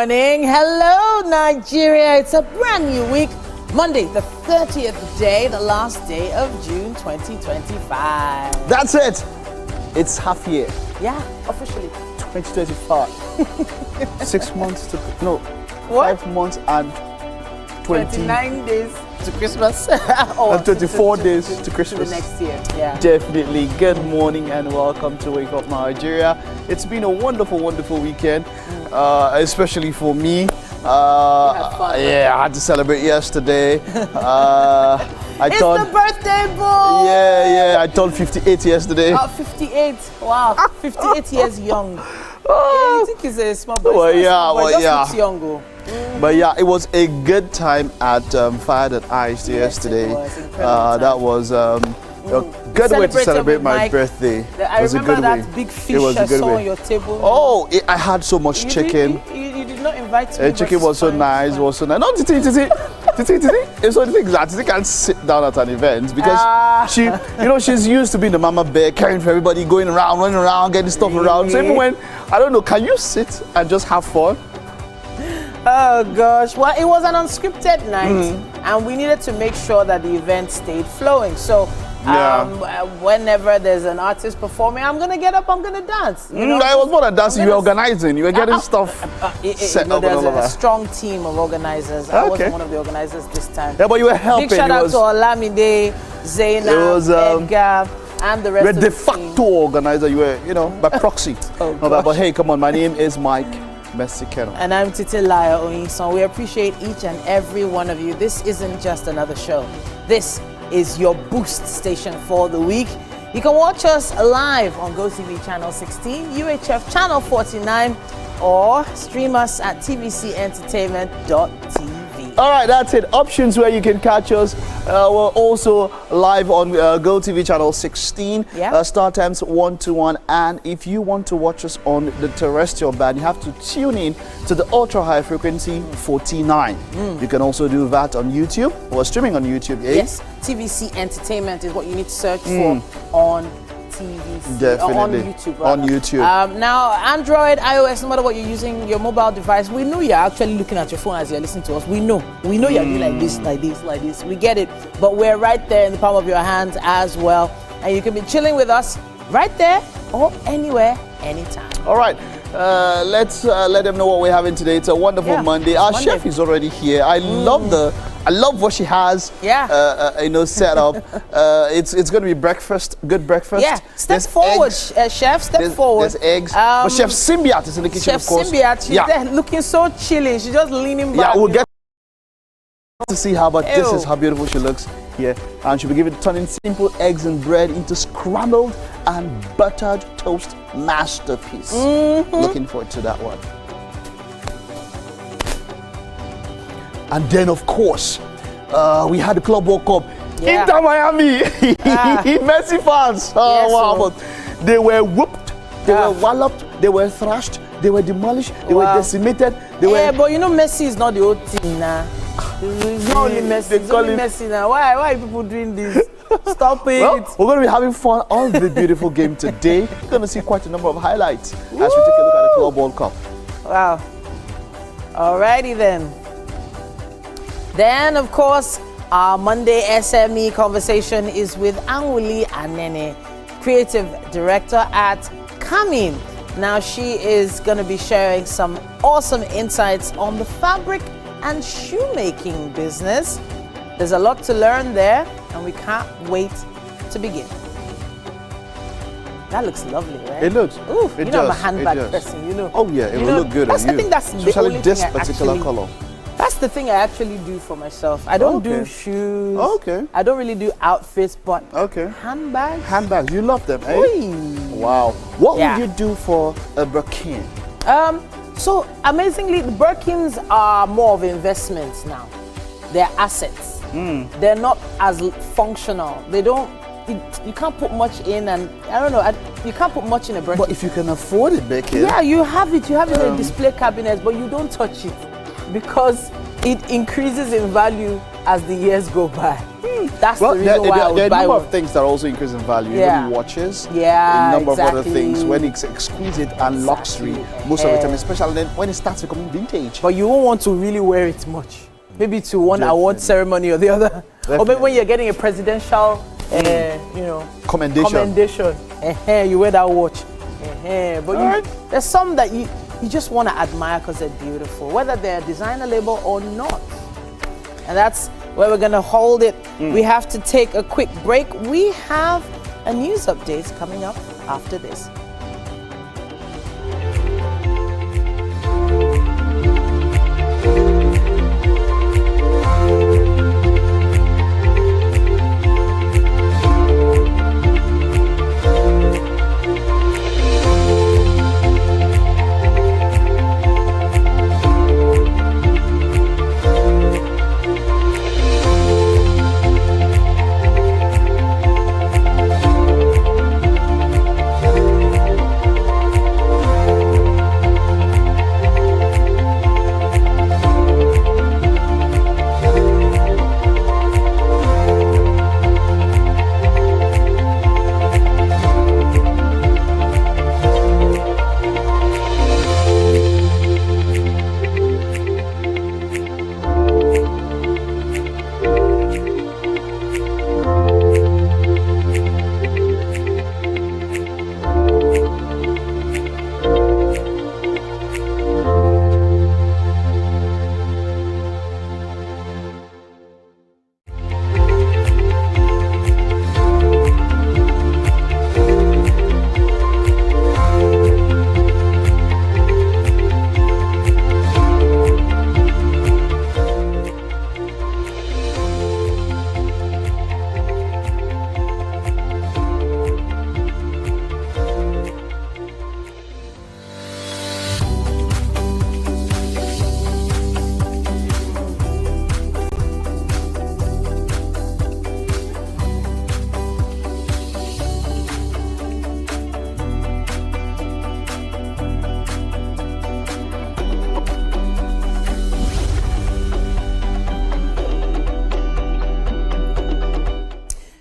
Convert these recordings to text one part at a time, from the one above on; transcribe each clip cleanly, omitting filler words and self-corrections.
morning. Hello, Nigeria. It's a brand new week. Monday, the 30th day, the last day of June 2025. That's it. It's half year. Yeah, officially. 2025. 6 months to, no, What? 5 months and 29 days to Christmas. And 24 days to Christmas. To the next year, yeah. Definitely. Good morning and welcome to Wake Up Nigeria. It's been a wonderful, wonderful weekend, especially for me. Yeah, I had to celebrate yesterday. It's the birthday boy! Yeah, I turned 58 yesterday. 58. Wow, 58 years young. Yeah, you think he's a small boy? Well, yeah, boy, well, yeah. Looks young, oh. But yeah, it was a good time at Fire That Ice yesterday. That was a good way to celebrate my birthday. I remember that big fish I saw on your table. Oh, I had so much chicken. You did not invite me. The chicken was so nice. No, it's so the thing that Titi can't sit down at an event because she's used to being the mama bear, caring for everybody, going around, running around, getting stuff around. So even when, I don't know, can you sit and just have fun? Oh gosh, well, it was an unscripted night and we needed to make sure that the event stayed flowing. So whenever there's an artist performing, I'm gonna get up, I'm gonna dance. You know? I was more than dancing, you were organizing, you were getting stuff set up. There's a strong team of organizers. I wasn't one of the organizers this time. Yeah, but you were helping. Big shout out to Olamide, Zainab, Edgar, and the rest of the team. You're de facto organizer, you were, by proxy. But hey, come on, my name is Mike Mexican. And I'm Titilaya Oyinson. We appreciate each and every one of you. This isn't just another show. This is your boost station for the week. You can watch us live on GOTV channel 16, UHF channel 49, or stream us at tvcentertainment.tv. All right, that's it. Options where you can catch us. We're also live on GOTV channel 16, StarTimes 121. And if you want to watch us on the terrestrial band, you have to tune in to the ultra high frequency 49. You can also do that on YouTube. We're streaming on YouTube. Yes, TVC Entertainment is what you need to search for on TVC. Definitely. On YouTube. On YouTube. Now, Android, iOS, no matter what you're using, your mobile device, we know you're actually looking at your phone as you're listening to us. We know you're doing like this, like this, like this. We get it. But we're right there in the palm of your hands as well. And you can be chilling with us right there or anywhere, anytime. All right. Let's let them know what we're having today. It's a wonderful Monday. Our chef is already here. I love what she has. Set up. It's going to be breakfast. Good breakfast. Yeah. Step forward, chef. Step forward. There's eggs. But Chef Symbiat is in the kitchen, of course. Chef Symbiat, she's there looking so chilly. She's just leaning back. Yeah, we'll get to see her, but this is how beautiful she looks here. And she'll be turning simple eggs and bread into scrambled and buttered toast masterpiece. Looking forward to that one. And then, of course, we had the Club World Cup. Inter Miami. Messi fans. Wow. But they were whooped. They were walloped. They were thrashed. They were demolished. They were decimated. But you know Messi is not the whole team now. It's not only Messi. It's only Messi now. Why are people doing this? Stop it. Well, we're going to be having fun on the beautiful game today. We're going to see quite a number of highlights as we take a look at the Club World Cup. Wow. Alrighty then. Then, of course, our Monday SME conversation is with Anwuli Anene, Creative Director at Kamin. Now, she is going to be sharing some awesome insights on the fabric and shoemaking business. There's a lot to learn there, and we can't wait to begin. That looks lovely, right? It looks. Ooh, I'm a handbag person, Oh yeah, it will look good on you. I think that's the only this thing particular color. That's the thing I actually do for myself. I don't do shoes. I don't really do outfits, but handbags. Handbags, you love them, eh? Oy. Wow. What would you do for a Birkin? So amazingly, the Birkins are more of investments now. They're assets. They're not as functional. They don't. You can't put much in, and I don't know. You can't put much in a Birkin. But if you can afford it, Birkin. Yeah, you have it. You have it in a display cabinet, but you don't touch it because it increases in value as the years go by. That's well, the reason why I would there are a buy number one. of things that also increase in value. Yeah. Even watches. Yeah, a number exactly. of other things. When it's exquisite and luxury, most of the time, especially then when it starts becoming vintage. But you won't want to really wear it much. Maybe to one award ceremony or the other. Or maybe when you're getting a presidential, you know, commendation. You wear that watch. But there's some that you just want to admire because they're beautiful, whether they're a designer label or not. And that's where we're going to hold it. We have to take a quick break. We have a news update coming up after this.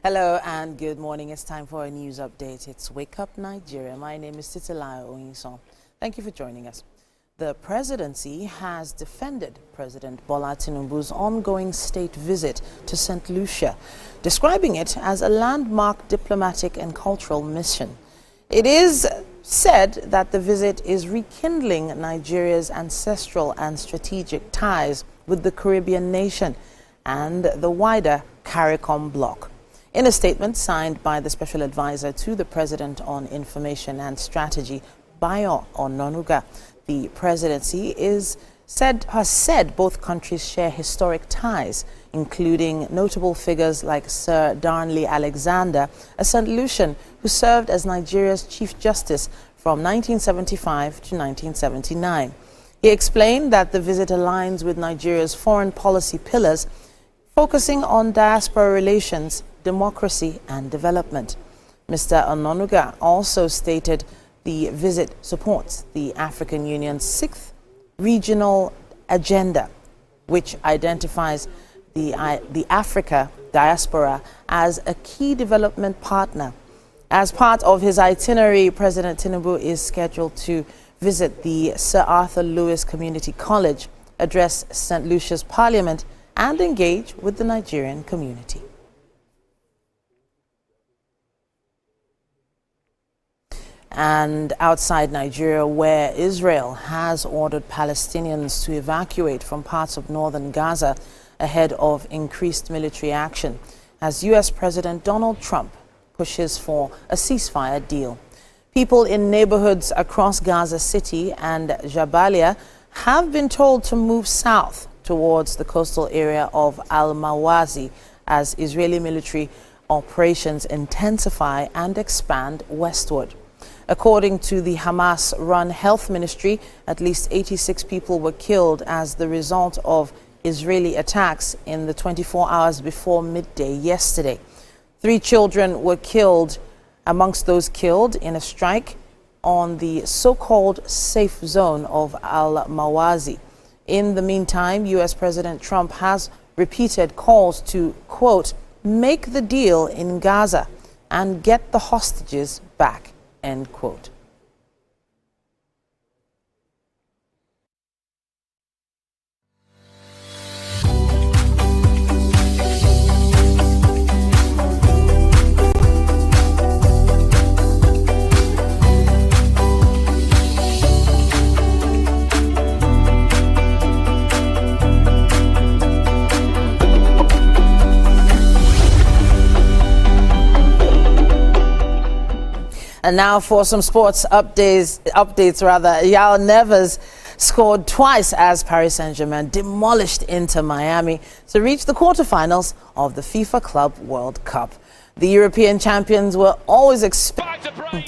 Hello and good morning. It's time for a news update. It's Wake Up Nigeria. My name is Titilayo Oyinson. Thank you for joining us. The presidency has defended President Bola Tinubu's ongoing state visit to St. Lucia, describing it as a landmark diplomatic and cultural mission. It is said that the visit is rekindling Nigeria's ancestral and strategic ties with the Caribbean nation and the wider CARICOM bloc. In a statement signed by the Special Advisor to the President on Information and Strategy, Bayo Ononuga, the presidency has said both countries share historic ties, including notable figures like Sir Darnley Alexander, a St. Lucian who served as Nigeria's Chief Justice from 1975 to 1979. He explained that the visit aligns with Nigeria's foreign policy pillars, focusing on diaspora relations, democracy and development. Mr. Ononuga also stated the visit supports the African Union's 6th regional agenda, which identifies the Africa diaspora as a key development partner. As part of his itinerary, President Tinubu is scheduled to visit the Sir Arthur Lewis Community College, address St. Lucia's Parliament, and engage with the Nigerian community. And outside Nigeria, where Israel has ordered Palestinians to evacuate from parts of northern Gaza ahead of increased military action, as U.S. President Donald Trump pushes for a ceasefire deal. People in neighborhoods across Gaza City and Jabalia have been told to move south towards the coastal area of Al-Mawazi as Israeli military operations intensify and expand westward. According to the Hamas-run health ministry, at least 86 people were killed as the result of Israeli attacks in the 24 hours before midday yesterday. 3 children were killed amongst those killed in a strike on the so-called safe zone of Al-Mawazi. In the meantime, U.S. President Trump has repeated calls to, quote, make the deal in Gaza and get the hostages back, end quote. And now for some sports updates. Yao Neves scored twice as Paris Saint-Germain demolished Inter Miami to reach the quarterfinals of the FIFA Club World Cup. The European champions were always expecting.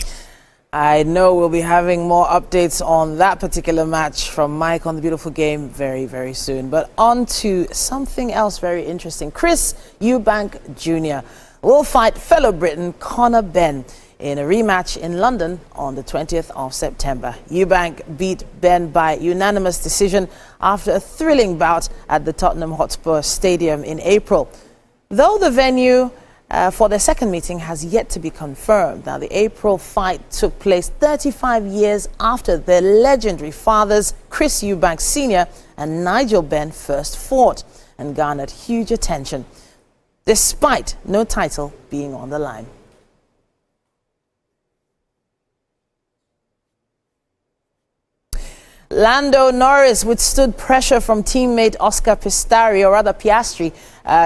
I know we'll be having more updates on that particular match from Mike on the Beautiful Game very, very soon. But on to something else very interesting. Chris Eubank Jr. will fight fellow Briton Conor Benn in a rematch in London on the 20th of September. Eubank beat Benn by unanimous decision after a thrilling bout at the Tottenham Hotspur Stadium in April. Though the venue for their second meeting has yet to be confirmed. Now, the April fight took place 35 years after their legendary fathers, Chris Eubank Sr. and Nigel Benn, first fought and garnered huge attention, despite no title being on the line. Lando Norris withstood pressure from teammate Oscar Piastri,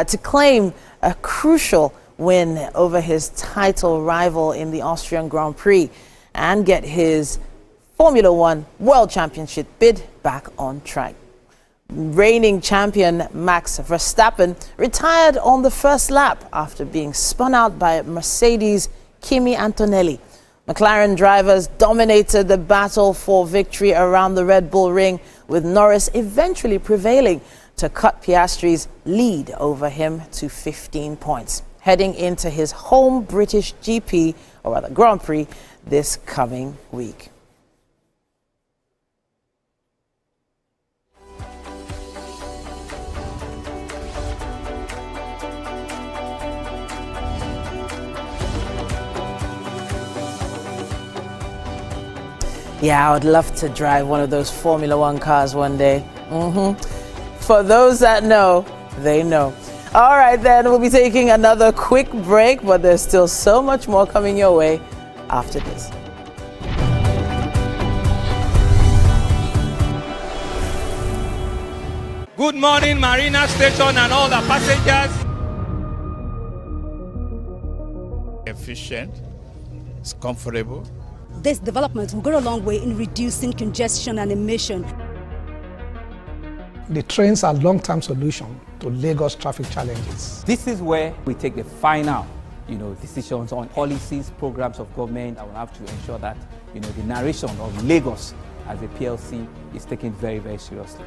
to claim a crucial win over his title rival in the Austrian Grand Prix and get his Formula One World Championship bid back on track. Reigning champion Max Verstappen retired on the first lap after being spun out by Mercedes' Kimi Antonelli. McLaren drivers dominated the battle for victory around the Red Bull Ring, with Norris eventually prevailing to cut Piastri's lead over him to 15 points, heading into his home British GP, or rather Grand Prix, this coming week. Yeah, I would love to drive one of those Formula One cars one day. For those that know, they know. All right, then, we'll be taking another quick break, but there's still so much more coming your way after this. Good morning, Marina Station and all the passengers. Efficient, it's comfortable. This development will go a long way in reducing congestion and emission. The trains are a long-term solution to Lagos traffic challenges. This is where we take the final, decisions on policies, programs of government. I will have to ensure that, the narration of Lagos as a PLC is taken very, very seriously.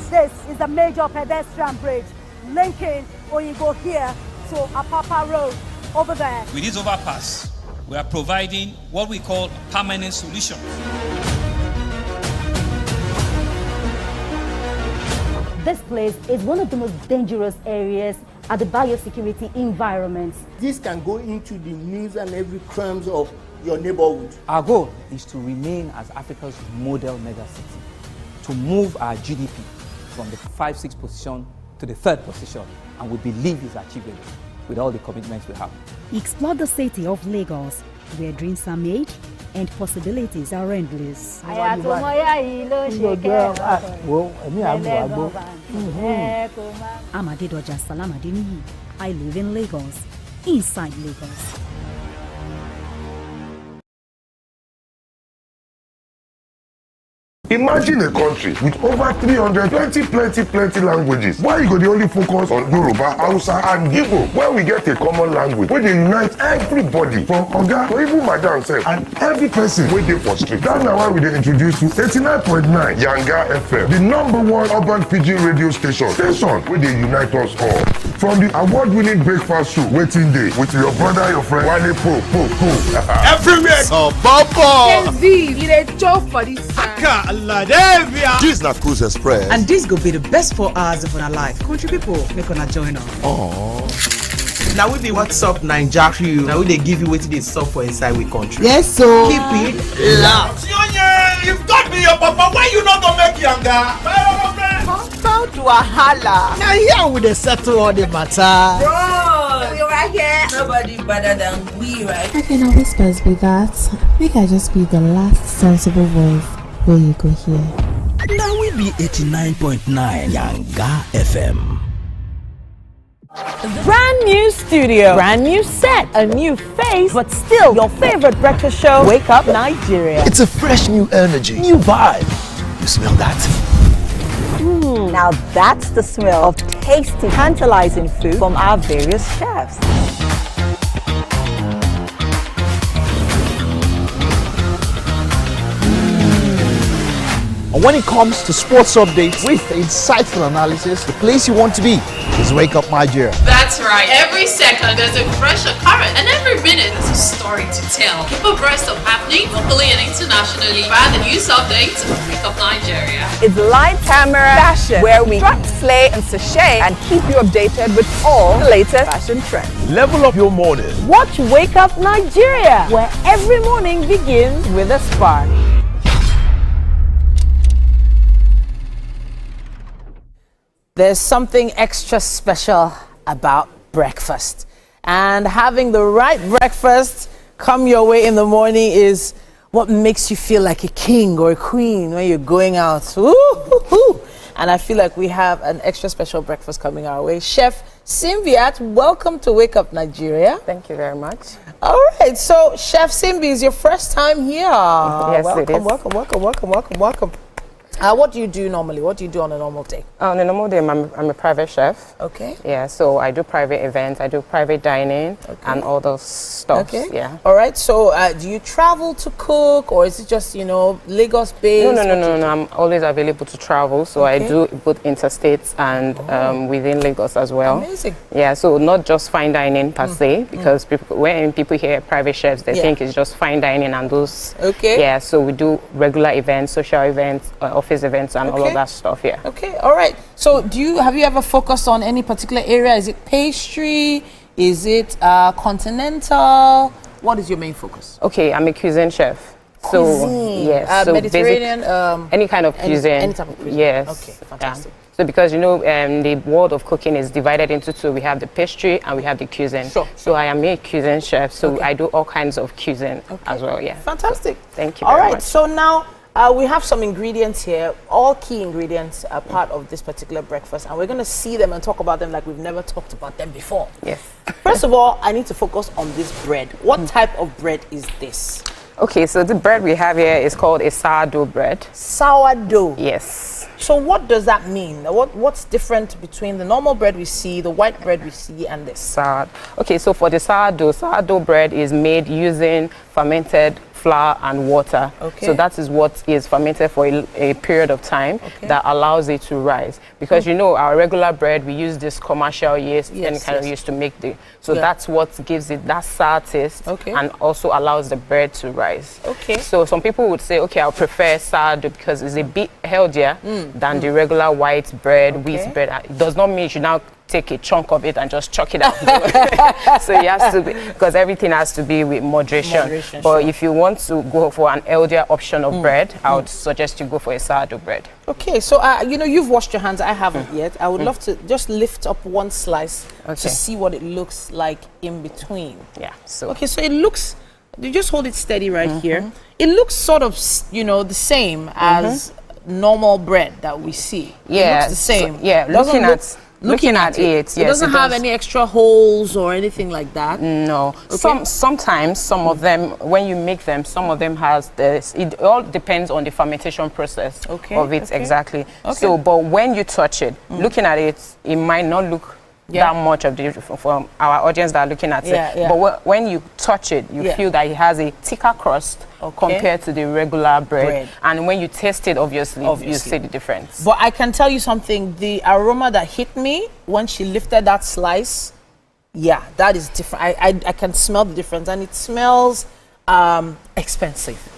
This is a major pedestrian bridge linking Oyinbo here to Apapa Road over there. With this overpass, we are providing what we call a permanent solution. This place is one of the most dangerous areas at the biosecurity environment. This can go into the news and every crimes of your neighborhood. Our goal is to remain as Africa's model megacity, to move our GDP from the 5-6 position to the 3rd position, and we believe it's achievable with all the commitments we have. Explore the city of Lagos, where dreams are made and possibilities are endless. Amadedoja Salamadini. I live in Lagos, inside Lagos. Imagine a country with over 320 plenty languages. Why you go the only focus on Yoruba, Hausa and Igbo? When we get a common language, where they unite everybody from Oga to even Madam self and every person wey dey for street. That's why we dey introduce you 89.9 Yanga FM, the #1 urban pidgin radio station wey dey unite us all. from the award-winning breakfast show, Waiting Day, with your brother, your friend, Wale Po. Everywhere. So, Bumper. You a job for this This is not Cruise Express. And this go be the best 4 hours of our life. Country people, make una join us. Oh. Now we be what's up Naija crew. Now we they give you wetin dey sup for inside we country. Yes, so keep it loud. You've got me your papa. Why you not gonna make younger? Come to a holla. Now here we dey settle all the matter. Bro, we right here. Nobody better than we, right? I can always best be that. Make I just be the last sensible voice where you go hear. Now we be 89.9 Yanga FM. Brand new studio, brand new set, a new face, but still your favorite breakfast show, Wake Up Nigeria. It's a fresh new energy, new vibe. You smell that? Now that's the smell of tasty, tantalizing food from our various chefs. And when it comes to sports updates with insightful analysis, the place you want to be is Wake Up Nigeria. That's right. Every second there's a fresh occurrence, and every minute there's a story to tell. Keep abreast of happening locally and internationally via the news updates of Wake Up Nigeria. It's light camera fashion, where we strut, slay, and sachet, and keep you updated with all the latest fashion trends. Level up your morning. Watch Wake Up Nigeria, where every morning begins with a spark. There's something extra special about breakfast. And having the right breakfast come your way in the morning is what makes you feel like a king or a queen when you're going out. Ooh. And I feel like we have an extra special breakfast coming our way. Chef Simbiat, welcome to Wake Up Nigeria. Thank you very much. All right, so Chef Simbi, is your first time here? Yes, it is. Welcome. What do you do normally? What do you do on a normal day? On a normal day, I'm a private chef. Okay. Yeah, so I do private events, I do private dining, and all those stuff. Okay. Yeah. All right. So, do you travel to cook, or is it just Lagos based? No. I'm always available to travel, so I do both interstates and within Lagos as well. Amazing. Yeah. So not just fine dining per se, because when people hear private chefs, they think it's just fine dining and those. Okay. Yeah. So we do regular events, social events, office events, and all of that stuff. Yeah. Okay. All right. So, have you ever focused on any particular area? Is it pastry? Is it continental? What is your main focus? Okay, I'm a cuisine chef. Cuisine. So yes, so Mediterranean. any kind of cuisine. Any type of cuisine. Yes. Okay. Fantastic. So because the world of cooking is divided into two. We have the pastry and we have the cuisine. Sure. So I am a cuisine chef. So I do all kinds of cuisine as well. Yeah. Fantastic. So, thank you. All very right. much. So now. We have some ingredients here. All key ingredients are part of this particular breakfast, and we're going to see them and talk about them like we've never talked about them before. Yes. First of all, I need to focus on this bread. What type of bread is this? Okay, so the bread we have here is called a sourdough bread. Sourdough? Yes. So what does that mean? What's different between the normal bread we see, the white bread we see, and this? Okay, so for the sourdough bread is made using fermented flour and water. Okay. So that is what is fermented for a period of time that allows it to rise. Because our regular bread, we use this commercial yeast, any kind of yeast to make so that's what gives it that sour taste and also allows the bread to rise. Okay. So some people would say, okay, I'll prefer sourdough because it's a bit healthier than the regular white bread, wheat bread. It does not mean you should now take a chunk of it and just chuck it out. So it has to be, because everything has to be with moderation. But if you want to go for an healthier option of bread, I would suggest you go for a sourdough bread. Okay, so you've washed your hands. I haven't yet. I would love to just lift up one slice to see what it looks like in between. Yeah. So it looks. You just hold it steady right here. It looks sort of the same as normal bread that we see. Yeah, it looks the same. So, looking at it, it doesn't have any extra holes or anything like that. No. Sometimes some of them, when you make them, some of them has this. It all depends on the fermentation process of it exactly. So, but when you touch it, looking at it, it might not look that much of the from our audience that are looking at it. But when you touch it, you feel that it has a thicker crust compared to the regular bread. And when you taste it, obviously, you see the difference. But I can tell you something, the aroma that hit me when she lifted that slice, that is different. I can smell the difference, and it smells expensive.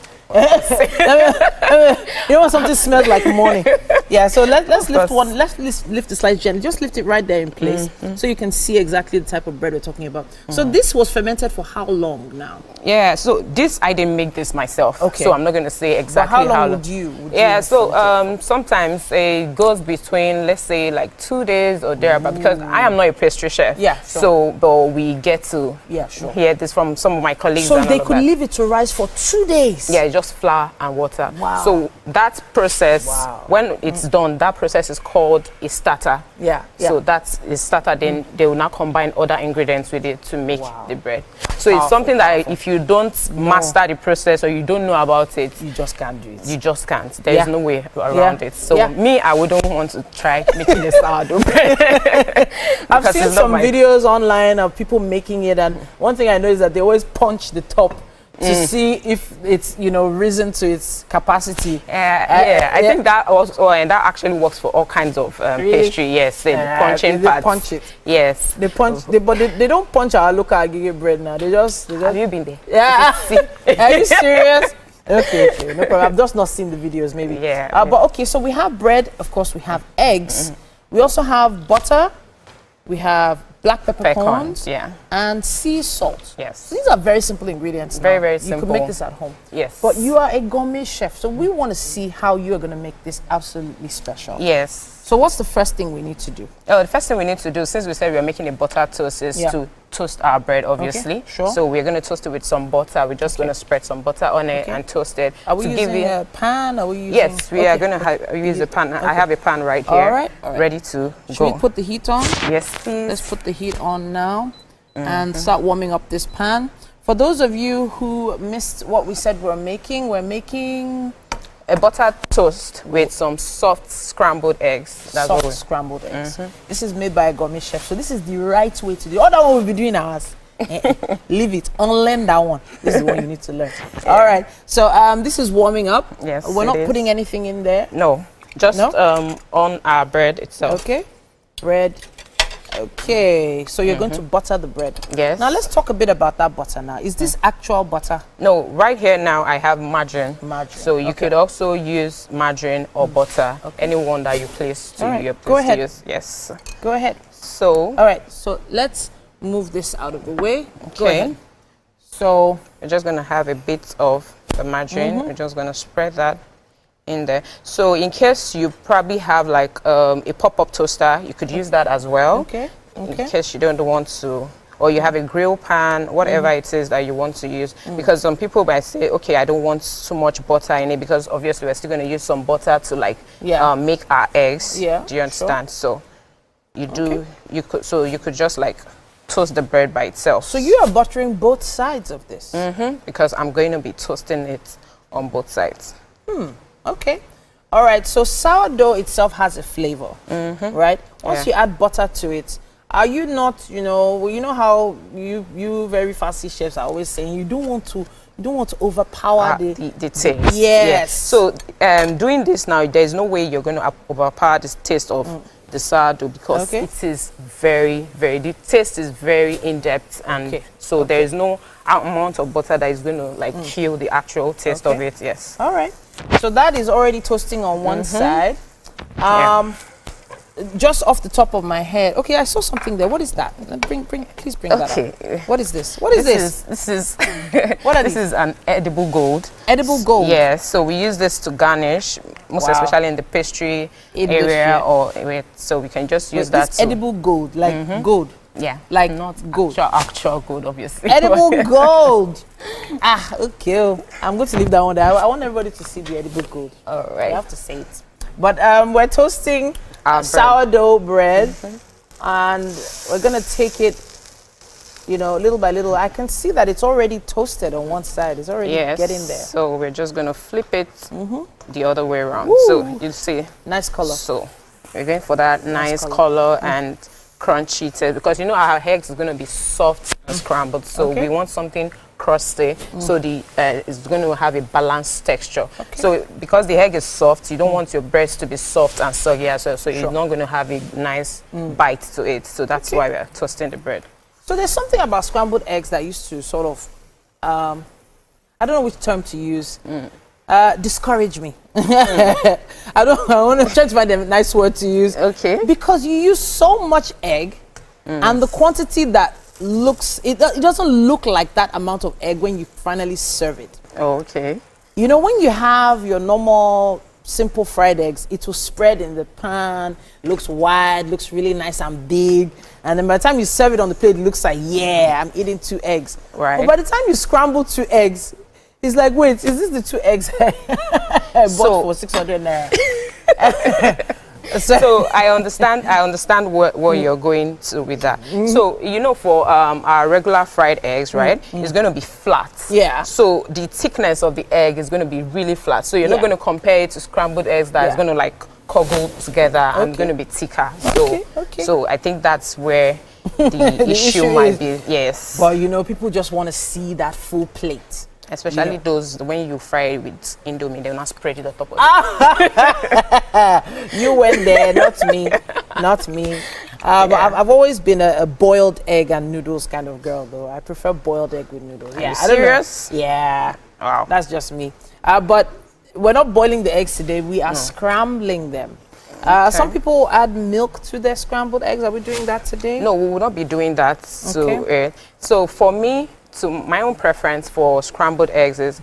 You want something smells like money. So let's lift one. Let's lift the slice gently. Just lift it right there in place, so you can see exactly the type of bread we're talking about. So this was fermented for how long now? So this, I didn't make this myself. So I'm not going to say exactly how long would you sometimes it goes between, let's say, like 2 days or thereabout, because I am not a pastry chef. But we get to hear this from some of my colleagues. So they could leave it to rise for 2 days. Just flour and water. So that process, when it's done, that process is called a starter. So that's a starter. Then they will now combine other ingredients with it to make the bread. So it's something that if you don't master the process or you don't know about it, you just can't do it. You just can't. There is no way around it. So me, I wouldn't want to try making this sourdough bread. I've seen some videos online of people making it, and one thing I know is that they always punch the top to see if it's risen to its capacity. I think that also, and that actually works for all kinds of pastry. The punching parts. They punch it. Yes, they punch. But they don't punch our local agege bread now. They just. Have you been there? Are you serious? Okay, no problem. I've just not seen the videos, maybe. But okay, so we have bread. Of course, we have eggs. We also have butter. We have black peppercorns, and sea salt. So these are very simple ingredients. Very simple. You could make this at home. But you are a gourmet chef, so we want to see how you are going to make this absolutely special. So what's the first thing we need to do? The first thing we need to do, since we said we are making a butter toast, is to toast our bread, obviously. So we're going to toast it with some butter. We're just going to spread some butter on it and toast it. Are we using a pan? Are we using? Yes, we are going to use a pan. I have a pan right here, ready to go. Should we put the heat on? Yes, please. Let's put the heat on now and start warming up this pan. For those of you who missed what we said we're making a butter toast with some soft scrambled eggs. That's soft scrambled eggs. This is made by a gourmet chef, so this is the right way to do it. Other one we'll be doing ours. Leave it. Unlearn that one. This is the one you need to learn. All right. So this is warming up. Yes. We're not putting anything in there. No. Just on our bread itself. Okay. Bread. Okay, so you're going to butter the bread. Yes. Now let's talk a bit about that butter now. Is this actual butter? No, right here now I have margarine. So you could also use margarine or butter, any one that you place to your place. Go ahead. To use. Yes. Go ahead. So. All right, so let's move this out of the way. Okay. So we're just going to have a bit of the margarine. We're just going to spread that in there. So in case you probably have like a pop-up toaster, you could use that as well. In case you don't want to, or you have a grill pan, whatever it is that you want to use. Because some people might say, okay, I don't want too much butter in it, because obviously we're still going to use some butter to like make our eggs. Do you understand? So you do, you could just like toast the bread by itself. So you are buttering both sides of this? Because I'm going to be toasting it on both sides. Okay. All right. So sourdough itself has a flavor, right? Once you add butter to it, are you not, you know how you very fancy chefs are always saying you don't want to overpower the taste. Yes. So doing this now, there's no way you're going to overpower the taste of the sourdough, because it is the taste is very in-depth, and so there is no amount of butter that is going to like kill the actual taste of it. Yes. All right. So that is already toasting on one side. Just off the top of my head. Okay, I saw something there. What is that? Please bring that up. What is this? What is this? This is this is an edible gold. Edible gold. Yes. So we use this to garnish, most especially in the pastry area, so we can just use that. Edible gold, like gold. Yeah, like not gold. Actual gold, obviously. Edible gold. Okay. I'm going to leave that one there. I want everybody to see the edible gold. All right. I have to say it. But we're toasting our sourdough bread, and we're going to take it, little by little. I can see that it's already toasted on one side. It's already getting there. So we're just going to flip it the other way around. Ooh. So you'll see. Nice color. So we're going for that nice color and crunchy taste, because you know our eggs is going to be soft and scrambled, so we want something crusty, so the it's going to have a balanced texture. So because the egg is soft, you don't want your breast to be soft and soggy as well, so you're not going to have a nice bite to it. So that's why we're toasting the bread. So there's something about scrambled eggs that used to sort of, I don't know which term to use, discourage me. I want to try to find a nice word to use. Because you use so much egg, and the quantity that looks, it doesn't look like that amount of egg when you finally serve it. You know, when you have your normal simple fried eggs, it will spread in the pan, looks wide, looks really nice and big, and then by the time you serve it on the plate, it looks like, yeah, I'm eating 2 eggs. But by the time you scramble 2 eggs, it's like, wait, is this the 2 eggs I bought for 600 naira? So I understand what you're going to with that. So you know, for our regular fried eggs, right, it's going to be flat. So the thickness of the egg is going to be really flat. So you're not going to compare it to scrambled eggs that is going to like cobble together and going to be thicker. So so I think that's where the issue might be. Yes. But you know, people just want to see that full plate. Especially those, when you fry it with Indomie, they'll not spread it on top of it. You went there, not me. Not me. But I've always been a boiled egg and noodles kind of girl, though. I prefer boiled egg with noodles. Are you serious? Yeah. Wow. That's just me. But we're not boiling the eggs today. We are scrambling them. Some people add milk to their scrambled eggs. Are we doing that today? No, we will not be doing that. So for me, so my own preference for scrambled eggs is,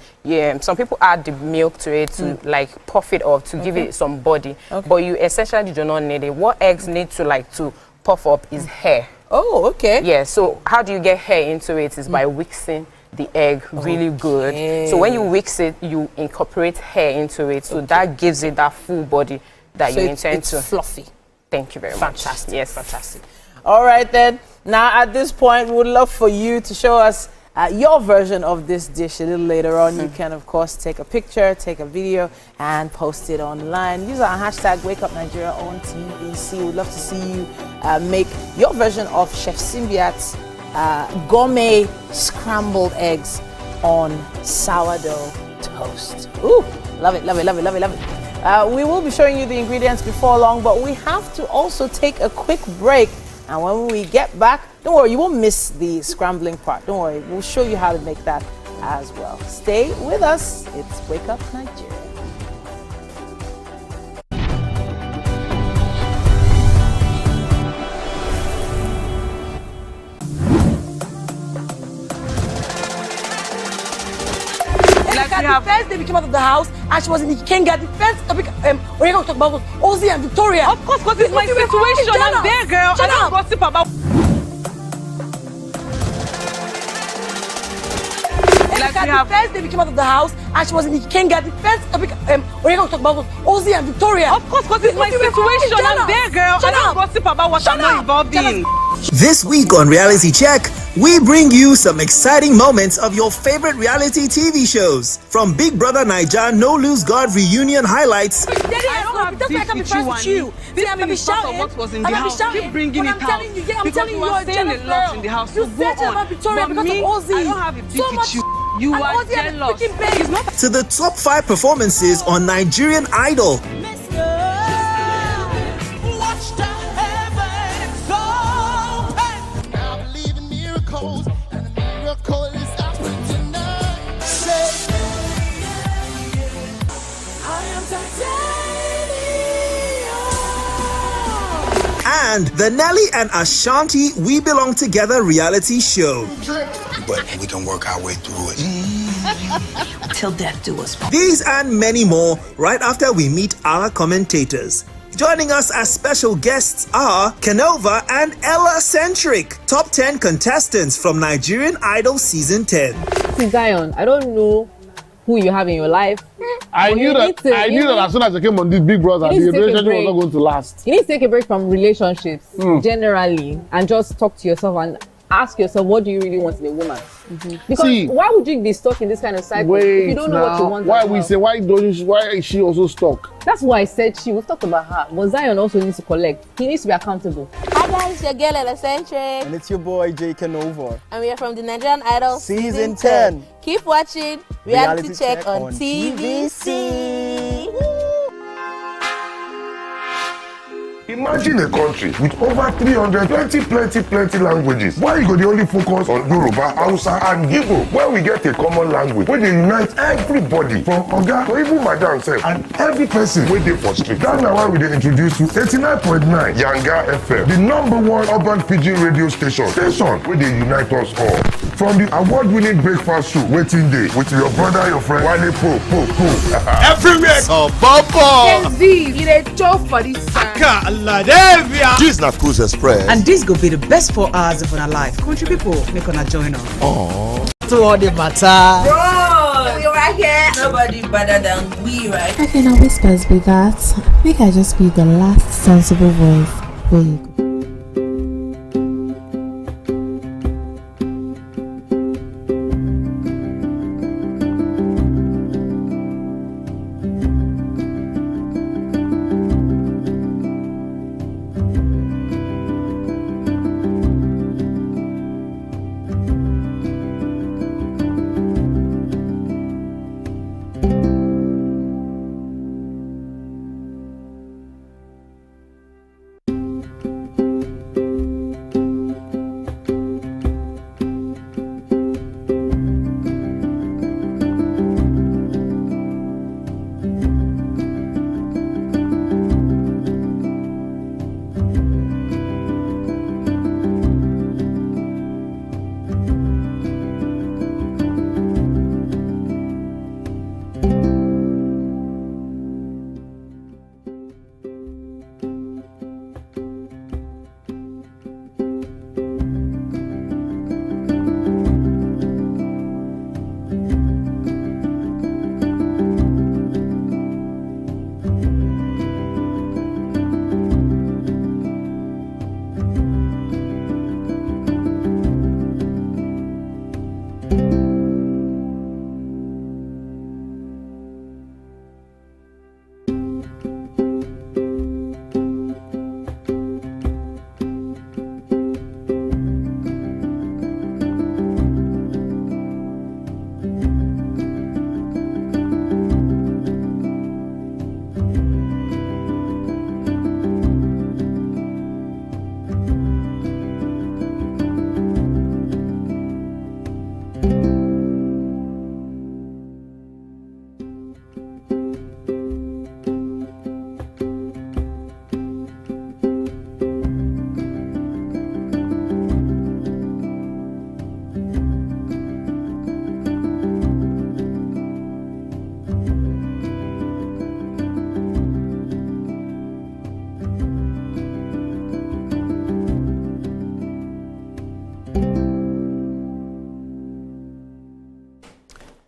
some people add the milk to it to like puff it up, to give it some body. But you essentially do not need it. What eggs need to like to puff up is hair. Yeah, so how do you get hair into it is by whixing the egg really good. So when you whix it, you incorporate hair into it. So that gives it that full body that you intend to. It's fluffy. Thank you very much. Fantastic. Yes. Fantastic. All right then. Now at this point, we would love for you to show us your version of this dish a little later on. You can, of course, take a picture, take a video, and post it online. Use our hashtag WakeUpNigeria on TVC. We'd love to see you make your version of Chef Simbiat's gourmet scrambled eggs on sourdough toast. Ooh, love it, love it, love it, love it, love it. We will be showing you the ingredients before long, but we have to also take a quick break. And when we get back, don't worry, you won't miss the scrambling part. Don't worry, we'll show you how to make that as well. Stay with us. It's Wake Up Nigeria. The first day we came out of the house, and she was in the King Garden. The first topic we're going to talk about was Ozzy and Victoria. Of course, because it's my situation. I'm there, girl. I don't gossip about. The first day we came out of the house, and she was in the King Garden. The first topic we're going to talk about was Ozzy and Victoria. Of course, because it's my situation. I'm there, girl. I don't gossip about what I'm not involved in. This week on Reality Check, we bring you some exciting moments of your favorite reality TV shows. From Big Brother Naija No Lose God reunion highlights. I don't have beef with you, Wani. This thing is part of what was in the house. Keep bringing it out. Because you are saying a lot in the house. So go on. But me, I don't have a beef with you. You are jealous. To the top 5 performances on Nigerian Idol. And the Nelly and Ashanti We Belong Together reality show. But we can work our way through it. Till death do us part. These and many more right after we meet our commentators. Joining us as special guests are Canova and Ella Centric, top 10 contestants from Nigerian Idol Season 10. Zion, I don't know who you have in your life. I knew that as soon as I came on this Big Brother, the relationship was not going to last. You need to take a break from relationships generally and just talk to yourself and ask yourself, what do you really want in a woman? Because why would you be stuck in this kind of cycle if you don't know what you want? Why is she also stuck? That's why I said we've talked about her. But Zion also needs to collect. He needs to be accountable. I'm guys, your girl Eccentric. And it's your boy J Canova. And we are from the Nigerian Idol Season 10. Keep watching Reality Check on TVC. Imagine a country with over 300 plenty languages. Why you go the only focus on Yoruba, Hausa and Igbo? Where we get a common language where they unite everybody from Oga to even Madam self and every person where they for street. That's now why we dey introduce you 89.9 Yanga FM, the #1 urban pidgin radio station where they unite us all. From the award-winning breakfast show, Waiting Day, with your brother, your friend, Wale Po. Everywhere. So, Bobo. It a job for this time. This is not Cruise Express. And this go be the best 4 hours of our life. Country people, make una join us. Oh. To all the matter. Bro, we right here. Nobody better than we, right? I can always best be that. Make I just be the last sensible voice where you go.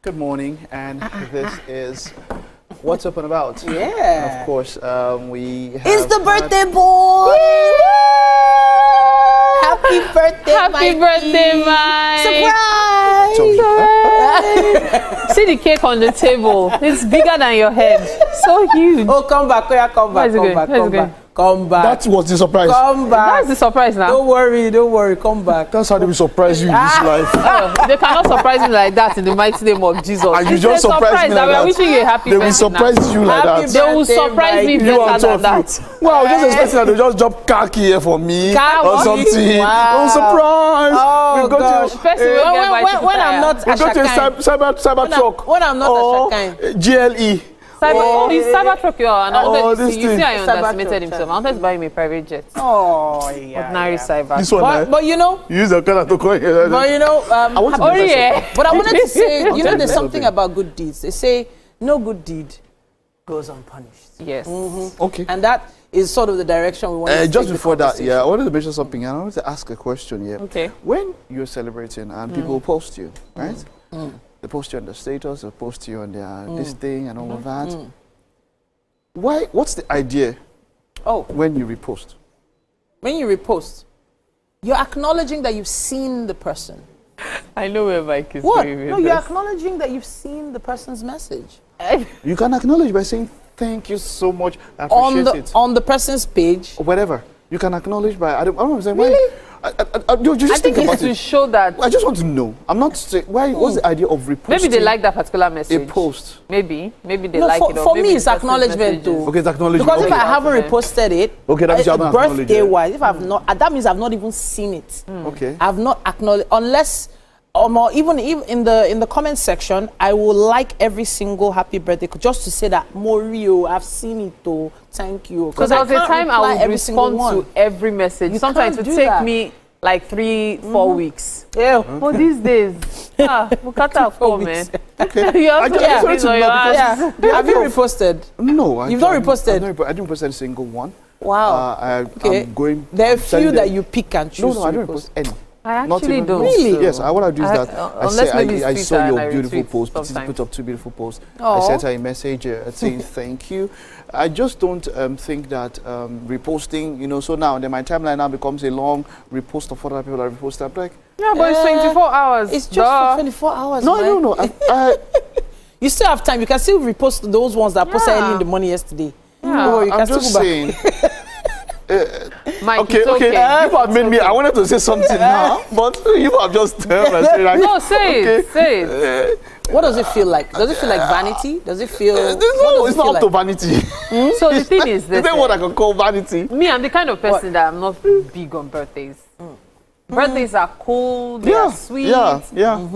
Good morning, and this is What's Up and About. Yeah. And of course, we have... It's the birthday boy! Happy birthday, Happy birthday, Mike! Surprise! See the cake on the table. It's bigger than your head. So huge. Oh, come back. Come back. Come back. That was the surprise. Come back. That's the surprise now. Don't worry. Come back. That's how they will surprise you in this life. Oh, they cannot surprise me like that in the mighty name of Jesus. And you just surprise me like that. We are wishing you a happy birthday. They will surprise you like that. They will surprise me better than that. Well, I was just expecting that they just drop khaki here for me or something. Wow. Oh, surprise! Oh, gosh. When I'm not we go to cyber truck. When I'm not Ashakain. GLE. It's Cybertruck, and you see I underestimated himself. I wanted to buy him a private jet. Oh, yeah. Ordinary Cyber. This one, but you know, you use the color to call here. But you know, I want to but I wanted to say, you know, there's something about good deeds. They say no good deed goes unpunished. Yes. Mm-hmm. Okay. And that is sort of the direction we want to just before that, I wanted to mention something, and I wanted to ask a question here. Okay. When you're celebrating and people post you, right? They post you on the status, they post you on their this thing and all of that. Why? What's the idea? When you repost. When you repost, you're acknowledging that you've seen the person. I know where Mike is what? going with No, this. you're acknowledging that you've seen the person's message. You can acknowledge by saying thank you so much. I appreciate it. On the person's page. Or whatever. You can acknowledge by, I don't understand why. Really? You just think about it. To show that. I just want to know. I'm not saying, why, what's the idea of reposting? Maybe they like that particular message. A post. Maybe they like it. For me, it's acknowledgement too. Okay, it's acknowledgement. Because if I haven't reposted it, okay, that means you haven't acknowledged it. Birthday-wise, if I've not, that means I've not even seen it. Okay. I've not acknowledged, unless, or even in the comment section, I will like every single happy birthday just to say that Morio, I've seen it though. Thank you. Because there was a time I would respond to every message. Sometimes it would take me like 3-4 weeks. Yeah. But these days, Mukata call, man. Okay. You have to Have you reposted? No. You've not reposted? I didn't post a single one. Wow. I'm going. There are few that you pick and choose. No, I don't post any. I actually don't. Really? Yes, what I do is that I saw your beautiful post. Petiti put up 2 beautiful posts. I sent her a message saying thank you. I just don't think that reposting, so now then my timeline now becomes a long repost of other people that repost. I'm like, yeah, but it's 24 hours. It's just for 24 hours. No. You still have time. You can still repost those ones that posted early in the morning yesterday. Yeah, I'm just saying. Mike, okay. You have made me. I wanted to say something now, but you have just turned and said, like, no, say it. What does it feel like? Does it feel like vanity? Does it feel? No, it's not up to vanity. So the thing is, is that what I can call vanity? Me, I'm the kind of person that I'm not big on birthdays. Birthdays are cool, they are sweet. Yeah.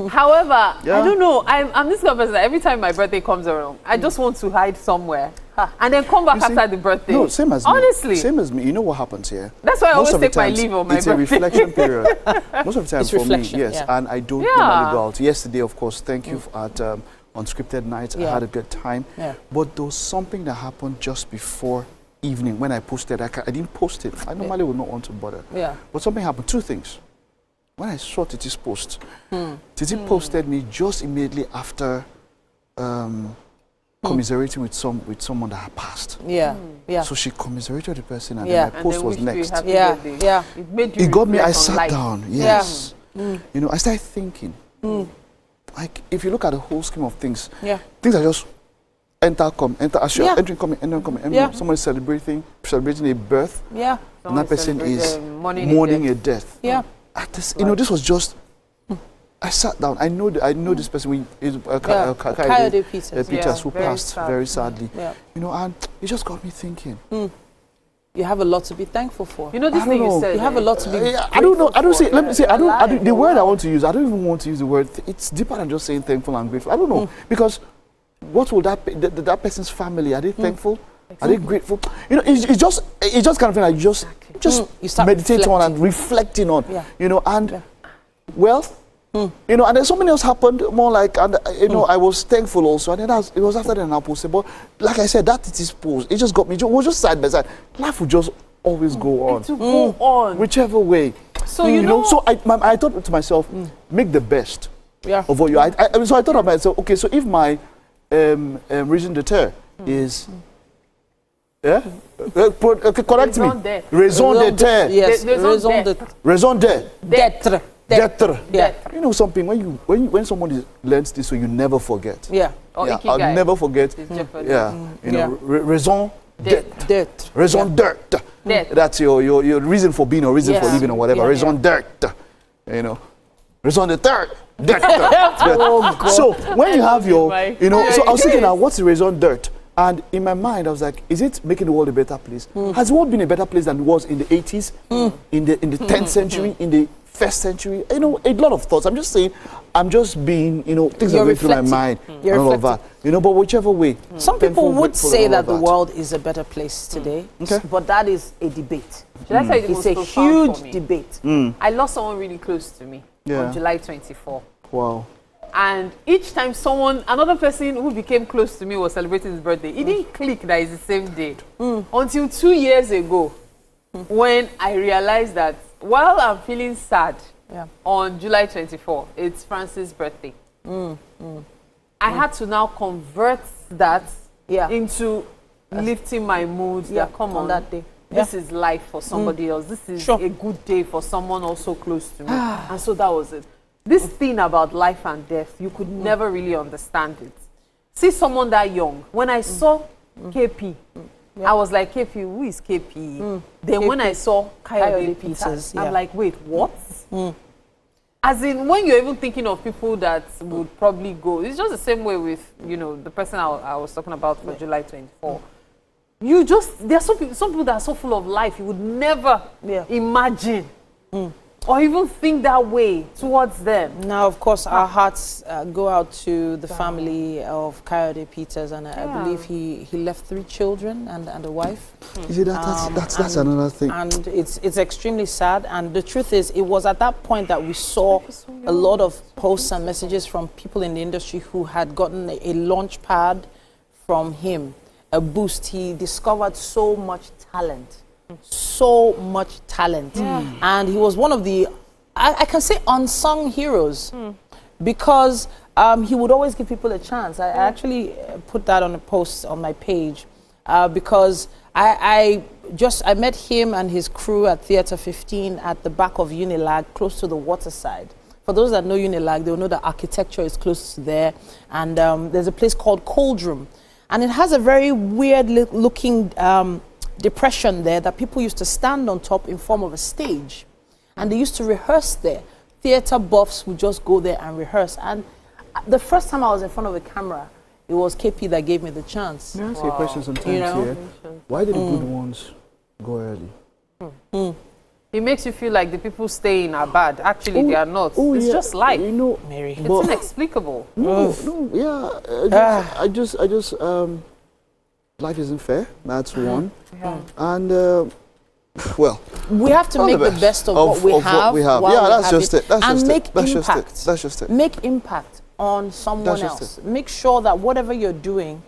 However, I don't know. I'm this kind of person that every time my birthday comes around, I just want to hide somewhere and then come back after the birthday. No, same as me. Honestly. Same as me. You know what happens here? That's why I always take my leave on my birthday. It's a reflection period. Most of the time it's for reflection, me, yes. And I don't normally go out. Yesterday, of course, thank you at Unscripted Nights. I had a good time. But there was something that happened just before evening when I posted. I didn't post it. I normally would not want to bother. But something happened. 2 things. When I saw Titi's post, Titi posted me just immediately after commiserating with someone that had passed. So she commiserated the person, and then my post was next. It got me. I sat down. Yes. I started thinking. Like if you look at the whole scheme of things, things are just enter, as you're entering, coming, enter, coming. Someone is celebrating a birth. And that person is mourning a death. This was just. I sat down. I know this person. Coyote Peters, who passed very sadly. And it just got me thinking. You have a lot to be thankful for. You know this thing you said. You have a lot to be. I don't know. I don't say. Let me say. I don't. The word I want to use. I don't even want to use the word. It's deeper than just saying thankful and grateful. I don't know because what will that person's family? Are they thankful? Are they grateful? It's just kind of thing like just you start meditating on and reflecting on. And and then something else happened more like, and I was thankful also, and then it was after that I posted. But like I said, that it is post. It just got me. It was just side by side. Life would just always go on. To go on, whichever way. So you know. So I thought to myself, make the best of what you. So I thought of myself. Okay, so if my raison d'etre is. Correct me. Raison d'etre. Yes. Raison d'etre. You know something when someone learns this, so you never forget. I'll never forget. Raison d'etre. Raison d'etre. That's your reason for being or reason for living or whatever. Raison d'etre. Raison d'etre. So when you have your, so I was thinking now, what's the raison d'etre? And in my mind, I was like, is it making the world a better place? Has the world been a better place than it was in the 80s, in the 10th century, in the 1st century? A lot of thoughts. I'm just saying, I'm just being, things are going through my mind and all of that. But whichever way. Some people would say that the world is a better place today, but that is a debate. Should I tell you it's a huge debate. I lost someone really close to me on July 24. Wow. And each time another person who became close to me was celebrating his birthday, it didn't click that it's the same day. Until 2 years ago, when I realized that while I'm feeling sad on July 24, it's Francis' birthday. I had to now convert that into lifting my mood. Come on that day. This is life for somebody else. This is a good day for someone also close to me. And so that was it. This thing about life and death, you could never really understand it. See someone that young. When I saw KP I was like, KP, who is KP? Then KP. when I saw Coyote Peters, I'm like, wait, what? As in, when you're even thinking of people that would probably go, it's just the same way with, you know, the person I was talking about for July 24. You just, there are some people that are so full of life, you would never imagine or even think that way towards them. Now, of course, our hearts go out to the family of Coyote Peters, and I believe he left 3 children and a wife. You see, that's another thing. And it's extremely sad. And the truth is, it was at that point that we saw a lot of posts and messages from people in the industry who had gotten a launch pad from him, a boost. He discovered so much talent. And he was one of the, I can say, unsung heroes because he would always give people a chance. I actually put that on a post on my page because I met him and his crew at Theatre 15 at the back of Unilag, close to the waterside. For those that know Unilag, they'll know that architecture is close to there, and there's a place called Coldroom, and it has a very weird looking depression there that people used to stand on top in form of a stage, and they used to rehearse there. Theatre buffs would just go there and rehearse. And the first time I was in front of a camera, it was KP that gave me the chance. May I ask you a question sometimes here? Why did the good ones go early? It makes you feel like the people staying are bad. Actually, they are not. It's just life. You know, Mary. It's inexplicable. Life isn't fair. That's one. And well, we have to make the best of what we have. Yeah, that's just it. That's just it. Make impact on someone else. Make sure that whatever you're doing,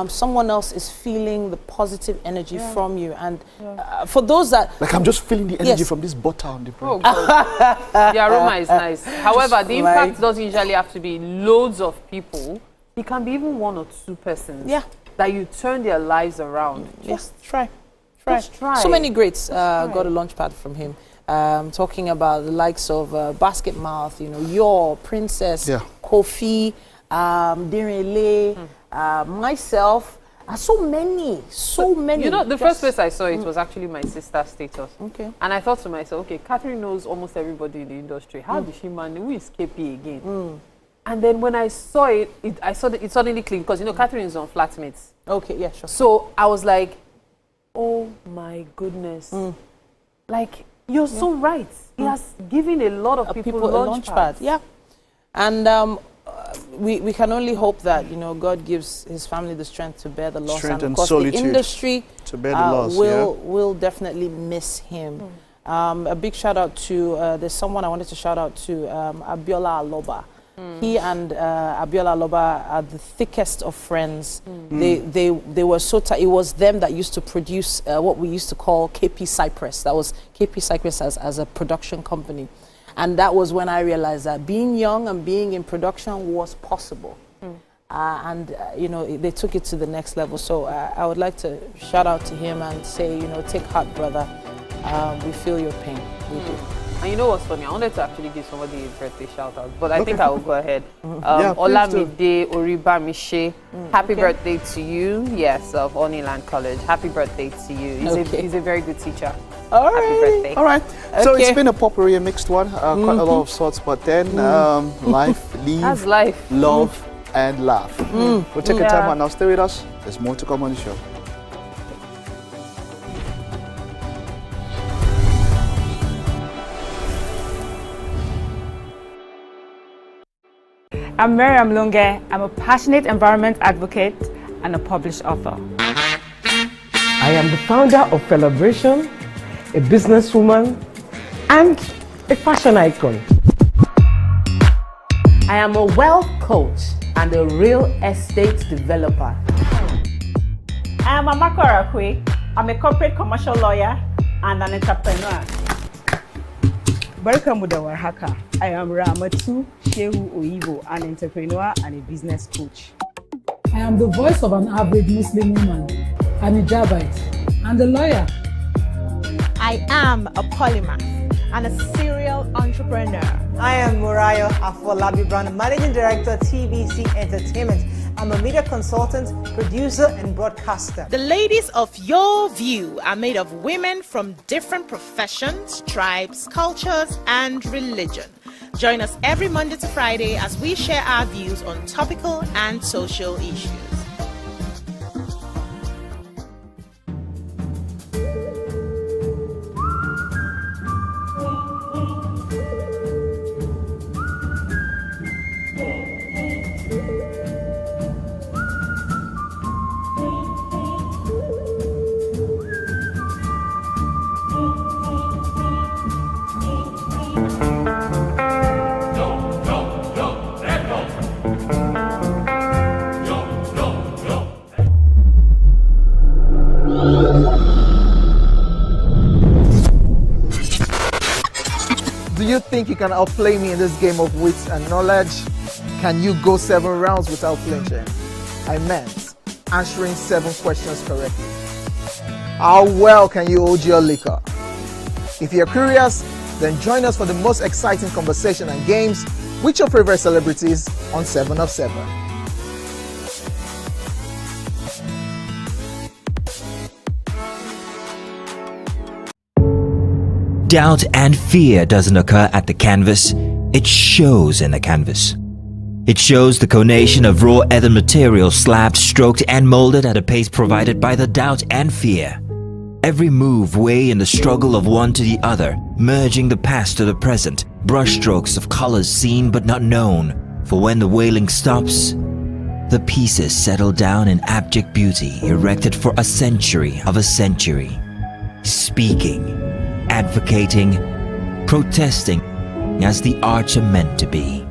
someone else is feeling the positive energy from you. And for those that... Like, I'm just feeling the energy from this butter on the bread. Oh, God. The aroma is nice. However, the impact doesn't usually have to be loads of people. It can be even 1 or 2 persons. That you turn their lives around. Just try. Just try. So many greats got a launch pad from him. Talking about the likes of Basket Mouth, you know, Your Princess, Kofi, Direle, myself, so many. You know, the first place I saw it was actually my sister's status. Okay. And I thought to myself, okay, Catherine knows almost everybody in the industry. How did she manage? Who is KP again? And then when I saw it, it suddenly clicked because, you know, Catherine is on Flatmates. Okay, yeah, sure. So I was like, oh my goodness. Like, you're so right. He has given a lot of people a launch pad. Yeah. And we can only hope that, you know, God gives his family the strength to bear the loss. Strength and of and course solitude the industry to bear the loss, will definitely miss him. A big shout out to, there's someone I wanted to shout out to, Abiola Aloba. He and Abiola Aloba are the thickest of friends. They were so tight. It was them that used to produce what we used to call KP Cypress. That was KP Cypress as a production company. And that was when I realized that being young and being in production was possible. You know, they took it to the next level. So I would like to shout out to him and say, you know, take heart, brother. We feel your pain. We do. And you know what's funny? I wanted to actually give somebody a birthday shout out, but I think I will go ahead. Olamide Oribamishe, happy birthday to you. Yes, of Oniland College. Happy birthday to you. He's a very good teacher. All right. Happy birthday. All right. So it's been a potpourri, a mixed one, quite a lot of sorts, but then life, love, and laugh. We'll take a time out now. Stay with us. There's more to come on the show. I'm Miriam Lunge. I'm a passionate environment advocate and a published author. I am the founder of Celebration, a businesswoman, and a fashion icon. I am a wealth coach and a real estate developer. I am Amako Arakwe. I'm a corporate commercial lawyer and an entrepreneur. Welcome to Warhaka. I am Ramatu Shehu Oyibo, an entrepreneur and a business coach. I am the voice of an average Muslim woman, an hijabite, and a lawyer. I am a polymath and a serial entrepreneur. I am Murayo Afolabi Brown, Managing Director, TVC Entertainment, I'm a media consultant, producer, and broadcaster. The ladies of Your View are made of women from different professions, tribes, cultures, and religion. Join us every Monday to Friday as we share our views on topical and social issues. Do you think you can outplay me in this game of wits and knowledge? Can you go 7 rounds without flinching? I meant answering 7 questions correctly. How well can you hold your liquor? If you're curious, then join us for the most exciting conversation and games with your favorite celebrities on 7 of 7. Doubt and fear doesn't occur at the canvas, it shows in the canvas. It shows the conation of raw ether material slabbed, stroked and molded at a pace provided by the doubt and fear. Every move way in the struggle of one to the other, merging the past to the present, brushstrokes of colors seen but not known. For when the wailing stops, the pieces settle down in abject beauty erected for a century of a century. Speaking, advocating, protesting as the arts are meant to be.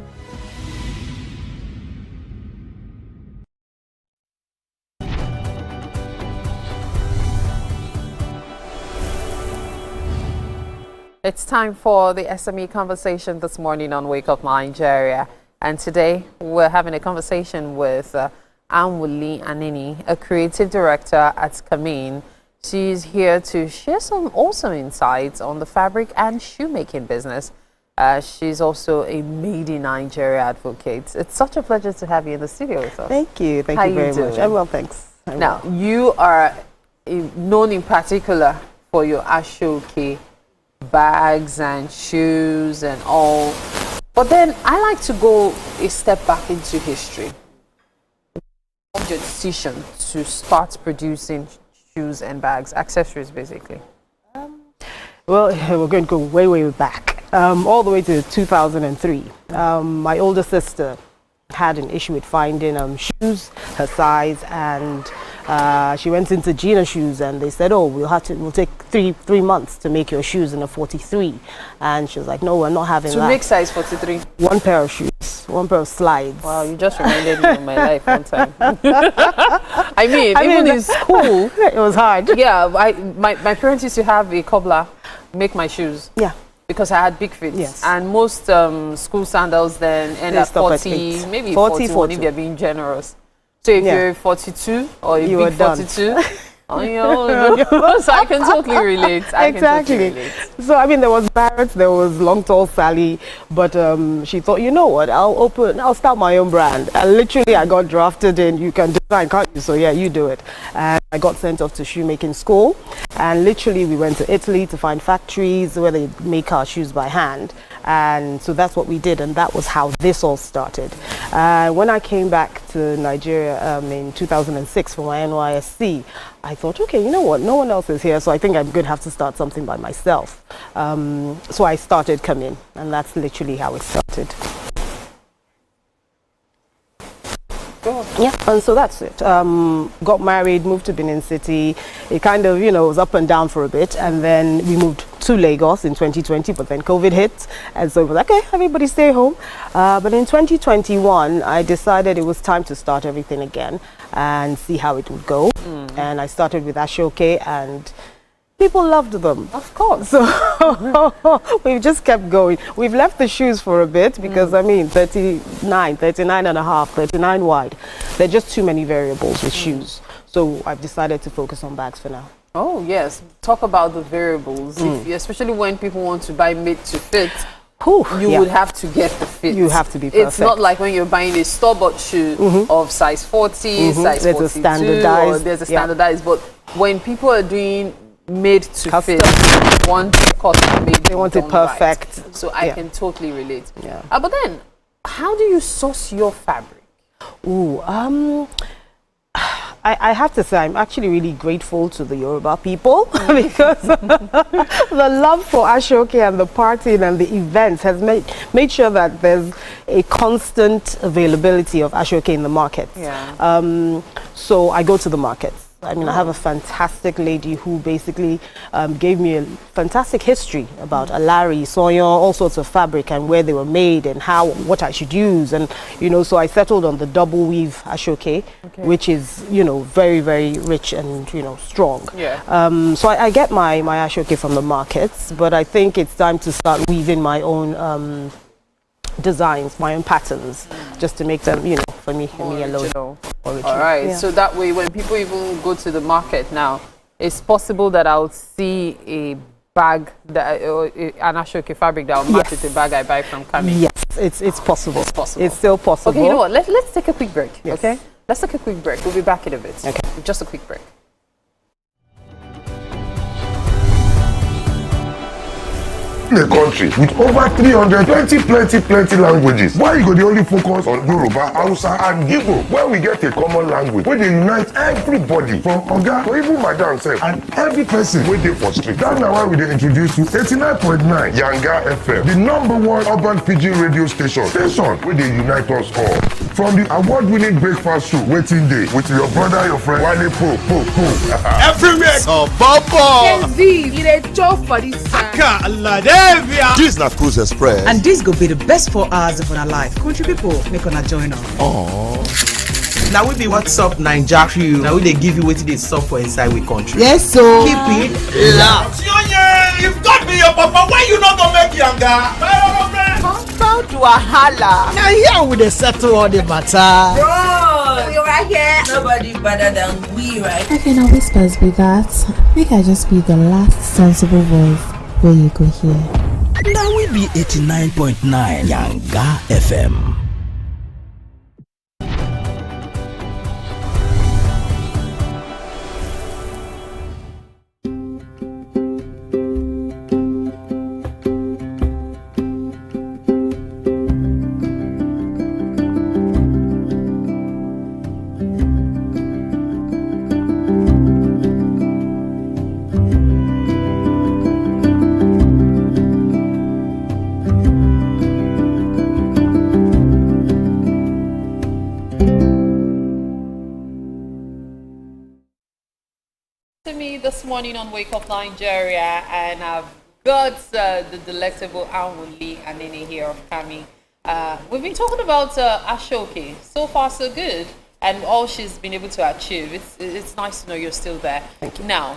It's time for the SME conversation this morning on Wake Up Nigeria. And today we're having a conversation with Anwuli Anini, a creative director at Kamin. She's here to share some awesome insights on the fabric and shoemaking business. She's also a Made in Nigeria advocate. It's such a pleasure to have you in the studio with us. Thank you. Thank you very much. I'm well, thanks. Now, you are known in particular for your ashoke bags and shoes and all. But then I like to go a step back into history. What was your decision to start producing shoes and bags, accessories basically? Well, we're going to go way, way back, all the way to 2003. My older sister had an issue with finding shoes, her size, and she went into Gina Shoes and they said, oh, we'll take three months to make your shoes in a 43. And she was like, no, we're not having that. To make size 43? One pair of shoes, one pair of slides. Wow, you just reminded me of my life one time. I mean, even in school, it was hard. Yeah, my parents used to have a cobbler make my shoes. Yeah. Because I had big feet. Yes. And most school sandals then end at 40, maybe 41 if you're being generous. So if you're 42 or a big 42, on your own. So I can totally relate. Exactly. So I mean, there was Barrett, there was Long Tall Sally, but she thought, you know what, I'll start my own brand. And literally, I got drafted in. You can design, can't you? So yeah, you do it. And I got sent off to shoemaking school, and literally we went to Italy to find factories where they make our shoes by hand. And so that's what we did, and that was how this all started. When I came back to Nigeria in 2006 for my NYSC, I thought, okay, you know what, no one else is here, so I think I'm going to have to start something by myself. So I started Kamin, and that's literally how it started. Yeah, and so that's it. Got married, moved to Benin City. It kind of, was up and down for a bit, and then we moved to Lagos in 2020, but then COVID hit, and so it was like, okay, everybody stay home. But in 2021, I decided it was time to start everything again and see how it would go. And I started with Ashoke, and people loved them. Of course. So we've just kept going. We've left the shoes for a bit because, I mean, 39 and a half, 39 wide. There are just too many variables with shoes. So I've decided to focus on bags for now. Oh, yes. Talk about the variables, especially when people want to buy made to fit. you would have to get the fit. You have to be perfect. It's not like when you're buying a store-bought shoe of size 40, size 42, there's a standardized. or there's a standardized. But when people are doing made to fit, one custom made, they want it perfect. Right. So I can totally relate. But then, how do you source your fabric? I have to say, I'm actually really grateful to the Yoruba people because the love for Ashoke and the partying and the events has made sure that there's a constant availability of Ashoke in the market. So I go to the markets. I mean, I have a fantastic lady who basically gave me a fantastic history about Alari, Soyon, all sorts of fabric and where they were made and what I should use. And, you know, so I settled on the double weave Ashoke, which is, you know, very, very rich and, you know, strong. So I get my Ashoke from the markets, but I think it's time to start weaving my own designs, my own patterns, just to make them, you know, for me alone. All right, so that way when people even go to the market now, it's possible that I'll see a bag, that an Ashoke fabric that will match with the bag I buy from Kami. Yes, it's possible. It's possible. It's still possible. Okay, you know what, let's take a quick break, okay? Let's take a quick break. We'll be back in a bit. Okay. Just a quick break. A country with over 320 plenty languages. Why you go the only focus on Yoruba, Hausa and Igbo when we get a common language where they unite everybody from Oga to even Madam sef and every person wey dey for street. That's now why we dey introduce you 89.9 Yanga FM, the #1 urban pidgin radio station where they unite us all. From the award-winning breakfast show Waiting Day with your brother, your friend Wale Po. Everywhere so Bobo. It a job for this time. This na Cruise Express. And this go be the best 4 hours of our life. Country people, make una join us. Now we be what's up Naija crew. Now we they give you wetin dey sup for inside we country. Yes, so keep it loud. If God be your papa, why you not gonna make Yanga? Bound to a holla. Now here we dey settle all the matter. Bro, you're right here. Nobody better than we, right? Okay, now whispers be that. Make I just be the last sensible voice where you go hear. Now we be 89.9 Yanga FM. This morning on Wake Up Nigeria, and I've got the delectable Anwuli Anene here of Kami. We've been talking about Ashoke. So far, so good, and all she's been able to achieve. It's nice to know you're still there. Thank you. Now,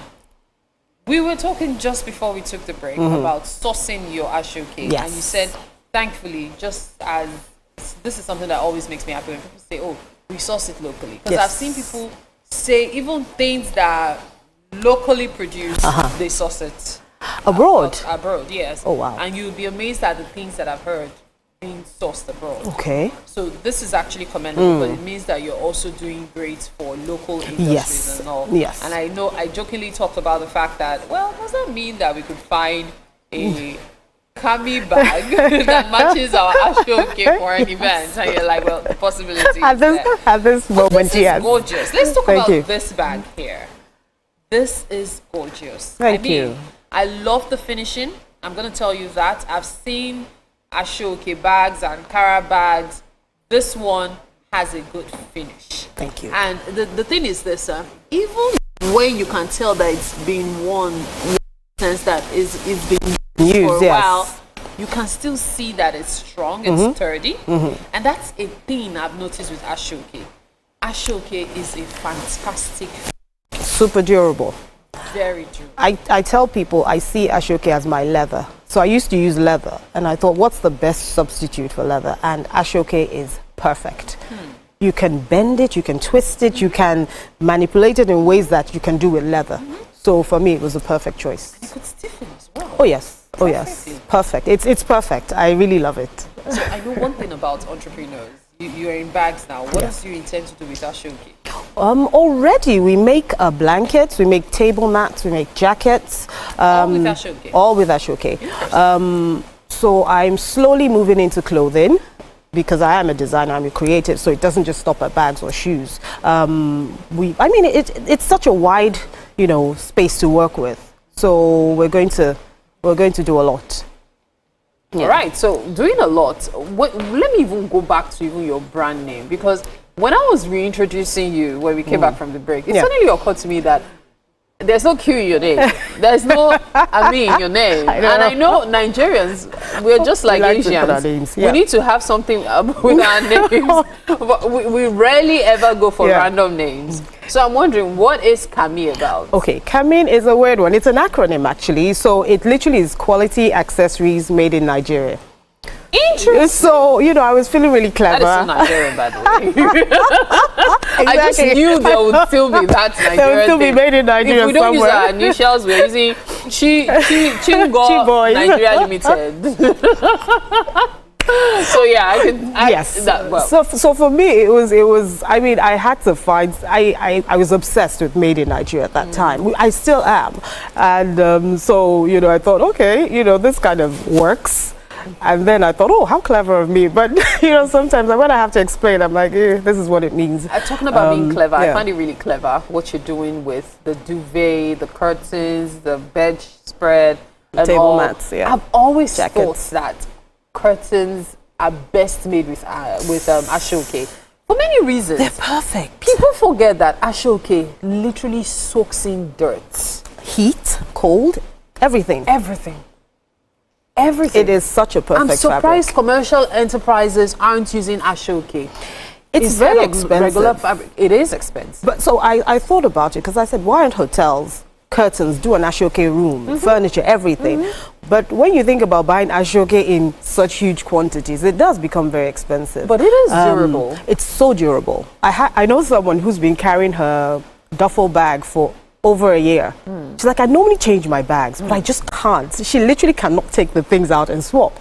we were talking just before we took the break about sourcing your Ashoke, and you said, thankfully, just as this is something that always makes me happy when people say, "Oh, we source it locally," because I've seen people say even things that locally produced, they source it abroad. Abroad, yes. Oh wow! And you'll be amazed at the things that I've heard being sourced abroad. Okay. So this is actually commendable, but it means that you're also doing great for local industries and all. Yes. And I know I jokingly talked about the fact that, well, does that mean that we could find a Kami bag that matches our Ashoke for an event? And you're like, well, the possibility at this moment, this is gorgeous. Let's talk about this bag here. This is gorgeous. Thank you. I love the finishing. I'm going to tell you that. I've seen Ashoke bags and Kara bags. This one has a good finish. Thank you. And the thing is this, even when you can tell that it's been worn, in the sense that it's been used for a while, you can still see that it's strong, it's sturdy. And that's a thing I've noticed with Ashoke. Ashoke is a fantastic, super durable. Very durable. I tell people I see Ashoke as my leather. So I used to use leather, and I thought, what's the best substitute for leather? And Ashoke is perfect. You can bend it, you can twist it, you can manipulate it in ways that you can do with leather. So for me, it was a perfect choice. And it could stiffen as well. Oh yes. Oh yes, perfect. It's perfect. I really love it. So I know one thing about entrepreneurs. You're in bags now. What else do you intend to do with Ashoke? Already we make blankets, we make table mats, we make jackets. All with Ashoke? All with Ashoke. So I'm slowly moving into clothing because I am a designer, I'm a creative, so it doesn't just stop at bags or shoes. It's such a wide, space to work with. So we're going to do a lot. Yeah. All right, so doing a lot. Let me even go back to even your brand name, because when I was reintroducing you when we came back from the break, it suddenly occurred to me that there's no Q in your name. There's no Ami in your name. And I know Nigerians, we're just like Asians. We need to have something with our names. But we rarely ever go for random names. So I'm wondering, what is Kami about? Okay, Kami is a weird one. It's an acronym actually. So it literally is Quality Accessories Made in Nigeria. Interesting. So, I was feeling really clever. That is so Nigerian, by the way. Exactly. I just knew there would still be that Nigerian There would still be made in Nigeria. If we don't somewhere. use our initials, we're using Chingo Nigeria Limited. So yeah, I can. Yes. Well. So for me, it was. I mean, I had to find. I was obsessed with Made in Nigeria at that time. I still am, and so I thought, okay, this kind of works. And then I thought, oh, how clever of me. But, sometimes when I have to explain, I'm like, this is what it means. Talking about being clever, I find it really clever what you're doing with the duvet, the curtains, the bed spread, and table mats. Yeah. I've always thought that curtains are best made with Ashoke. For many reasons. They're perfect. People forget that Ashoke literally soaks in dirt. Heat, cold, everything. Everything. It is such a perfect I'm surprised fabric. Commercial enterprises aren't using Ashoke. It's very expensive. Regular fabric. It is expensive. But so I thought about it because I said, why aren't hotels, curtains, do an Ashoke room, furniture, everything? But when you think about buying Ashoke in such huge quantities, it does become very expensive. But it is durable. It's so durable. I know someone who's been carrying her duffel bag for over a year. She's like, I normally change my bags, but I just can't. She literally cannot take the things out and swap.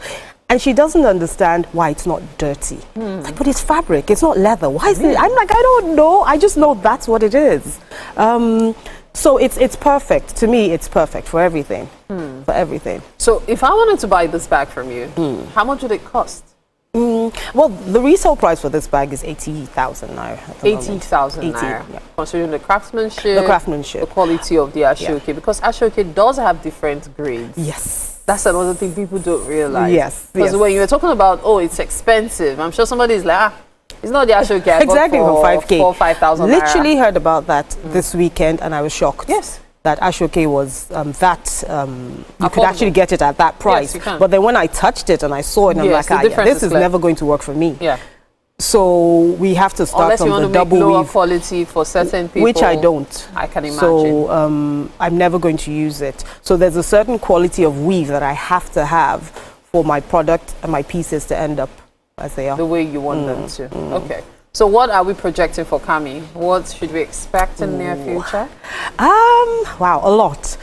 And she doesn't understand why it's not dirty. Like, but it's fabric, it's not leather. Why is it? I'm like, I don't know. I just know that's what it is. So it's perfect. To me, it's perfect for everything. For everything. So if I wanted to buy this bag from you, how much would it cost? Well, the resale price for this bag is 80,000 naira. 80,000 naira. Yeah. Considering the craftsmanship, the quality of the Ashoke, because Ashoke does have different grades. Yes. That's another thing people don't realize. Yes. Because when you're talking about, it's expensive, I'm sure somebody's like, it's not the Ashoke I exactly got for 5K. 5,000 naira. Literally heard about that this weekend, and I was shocked. Yes. That Ashoke was you could actually get it at that price. Yes, you can. But then when I touched it and I saw it, I'm like, this is never going to work for me. Yeah. So we have to start unless from you want the to double make lower weave, quality for certain people, which I don't. I can imagine. So I'm never going to use it. So there's a certain quality of weave that I have to have for my product and my pieces to end up as they are. The way you want them to. Okay. So what are we projecting for Kami? What should we expect in the near future? Wow, a lot.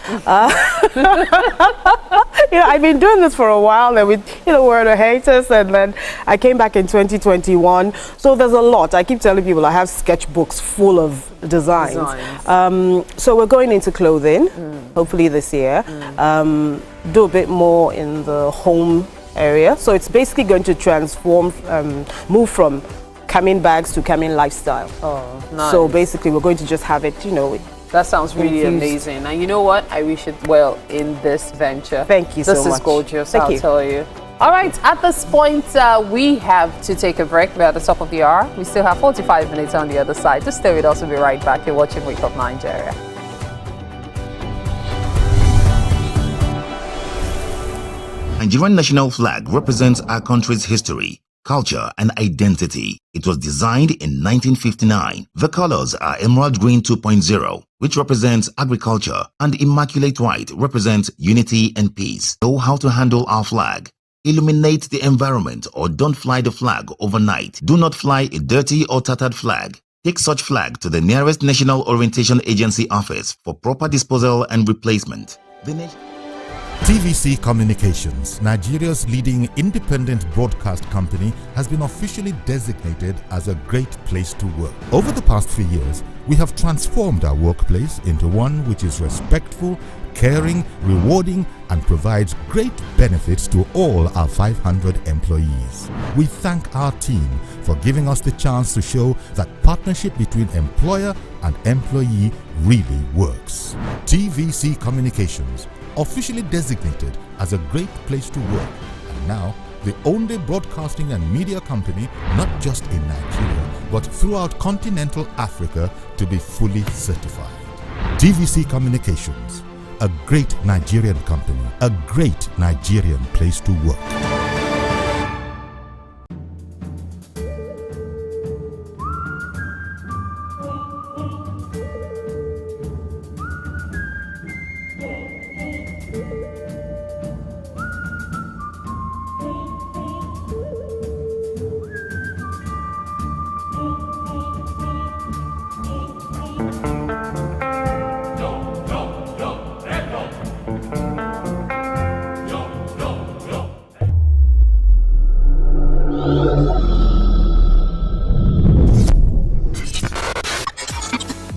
I've been doing this for a while, and we're the haters, and then I came back in 2021. So there's a lot. I keep telling people I have sketchbooks full of designs. So we're going into clothing, hopefully this year. Do a bit more in the home area. So it's basically going to transform, move from Kamin bags to Kamin lifestyle. Oh, nice. So basically we're going to just have it, that sounds really amazing. And you know what? I wish it well in this venture. Thank you so much. This is gorgeous, Thank I'll you. tell you. All right, at this point, we have to take a break. We're at the top of the hour. We still have 45 minutes on the other side. Just stay with us. We'll be right back. You're watching Wake Up Nigeria. Nigerian national flag represents our country's history, culture, and identity. It was designed in 1959. The colors are Emerald Green 2.0, which represents agriculture, and Immaculate White represents unity and peace. Know how to handle our flag. Illuminate the environment or don't fly the flag overnight. Do not fly a dirty or tattered flag. Take such flag to the nearest National Orientation Agency office for proper disposal and replacement. TVC Communications, Nigeria's leading independent broadcast company, has been officially designated as a great place to work. Over the past few years, we have transformed our workplace into one which is respectful, caring, rewarding, and provides great benefits to all our 500 employees. We thank our team for giving us the chance to show that partnership between employer and employee really works. TVC Communications, officially designated as a great place to work, and now the only broadcasting and media company not just in Nigeria but throughout continental Africa to be fully certified. TVC Communications, a great Nigerian company, a great Nigerian place to work.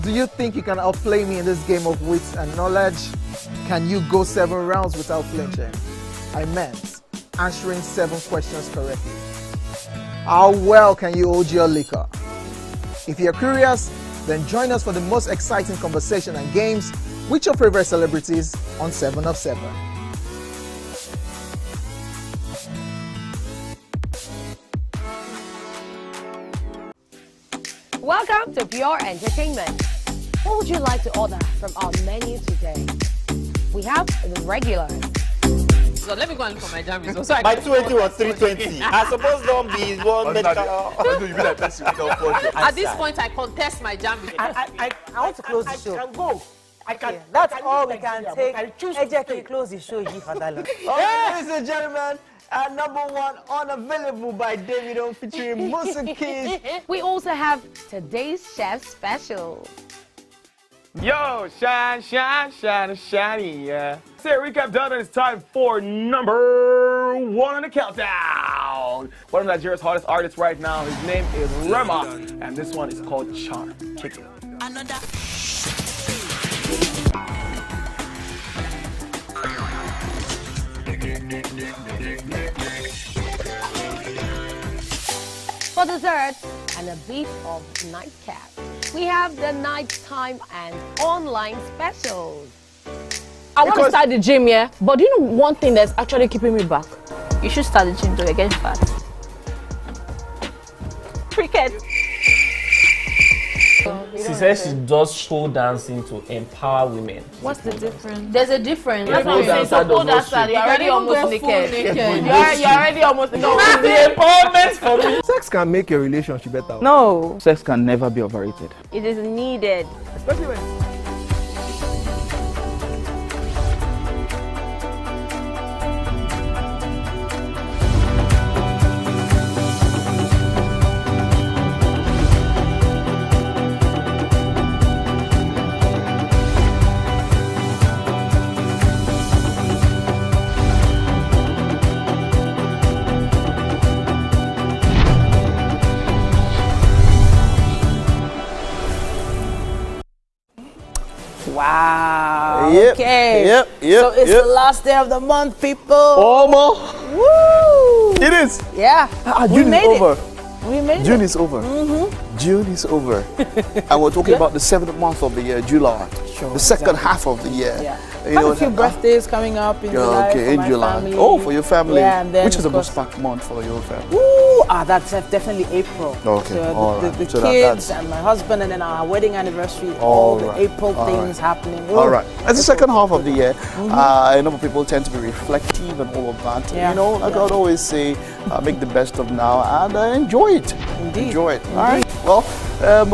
Do you think you can outplay me in this game of wits and knowledge? Can you go 7 rounds without flinching? I meant answering 7 questions correctly. How well can you hold your liquor? If you're curious, then join us for the most exciting conversation and games with your favorite celebrities on 7 of 7. Welcome to Pure Entertainment. What would you like to order from our menu today? We have the regular. So let me go and look for my jam results. So My 280 was 320. I suppose don't be one better. At this point, I contest my jam results. I want to close the show. I can go. I can. Yeah, that's all we can take. Ejeki, close the show. Ladies and gentlemen, number 1, Unavailable by Davido featuring Musa Keys. We also have today's chef special. Yo, shine, shine, shine, shiny, yeah. Say recap done, and it's time for number 1 on the countdown. One of Nigeria's hottest artists right now, his name is Rema, and this one is called Charm. Check it out. Another. For dessert and a bit of nightcap, we have the nighttime and online specials. I want to start the gym, yeah? But do you know one thing that's actually keeping me back? You should start the gym though, you're getting fat. Cricket. She says she does pole dancing to empower women. What's the difference? There's a difference. That's what I'm saying. So pole dancer, you're already almost naked. You're already almost naked. It's the empowerment for me. Sex can make your relationship better. No. Sex can never be overrated. It is needed. Especially when... Wow. Yep, Okay. yep, so it's the last day of the month, people. Almost. Woo! It is. Yeah. June is over. We made June it. is over. Mm-hmm. June is over. And we're talking about the 7th month of the year, July. Sure, the second half of the year. Yeah. You Quite know, a few birthdays coming up in July. okay, for in my July. family. Oh, for your family. Yeah, and then which is the of most course- packed month for your family? Ooh, that's definitely April. Okay, So all the, right. the So kids that's- and my husband, and then our wedding anniversary. All All the right, April all things right. happening. All Ooh. right. As the second half of the year, I know people tend to be reflective and all of that. Yeah. You know, like I'd always say, make the best of now and enjoy it. Indeed. Enjoy it. All right. Well,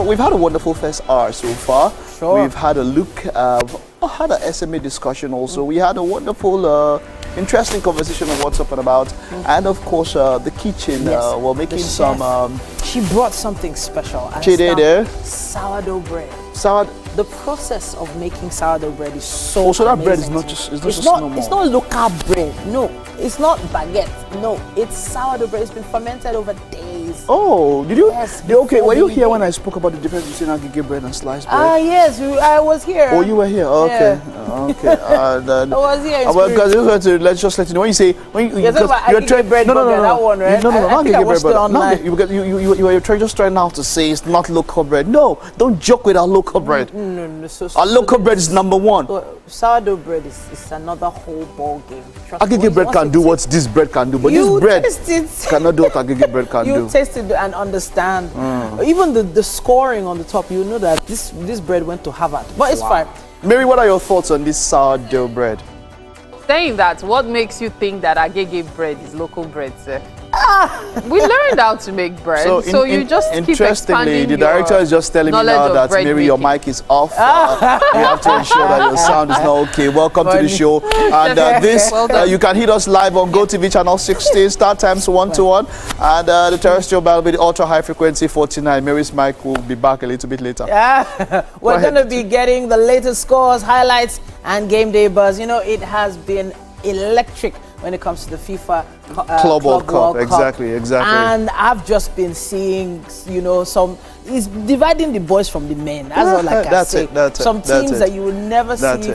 we've had a wonderful first hour so far. Sure. We've had a look, had an SMA discussion also. We had a wonderful, interesting conversation on what's up and about. And of course, the kitchen. Yes, We're making the some. She brought something special. She did, Sourdough bread. Sourdough. the process of making sourdough bread is so So that bread is amazing not to just me. it's not normal. It's not local bread. No, it's not baguette. No, it's sourdough bread. It's been fermented over days. Oh, did you? Yes. Okay, were you before here when I spoke about the difference between agege bread and sliced bread? Ah, yes, I was here. Oh, you were here. Okay, okay. I was here. Well, because let's just let you know when you say you're trying bread. no, that one, right? not agege bread. Online. You were just trying now to say it's not local bread. No, don't joke with our local bread. No. Our local bread is number one. Sourdough bread is another whole ball game. Agege bread can do what this bread can do, but this bread cannot do what agege bread can do. You taste it and understand. Even the scoring on the top, you know that this bread went to Harvard. But it's fine. Mary, what are your thoughts on this sourdough bread? Saying that, what makes you think that agege bread is local bread, sir? We learned how to make bread, so you just keep expanding. The director is just telling me now that Mary, your mic is off. We have to ensure that your sound is not okay. Welcome to the show. And you can hit us live on GOTV channel 16, StarTimes 121, and the terrestrial band will be the ultra high frequency 49. Mary's mic will be back a little bit later. We're going to be getting the latest scores, highlights, and game day buzz. You know, it has been electric when it comes to the FIFA Club World Cup. Exactly. And I've just been seeing, you know, it's dividing the boys from the men. That's all I can say. Some teams that you will never see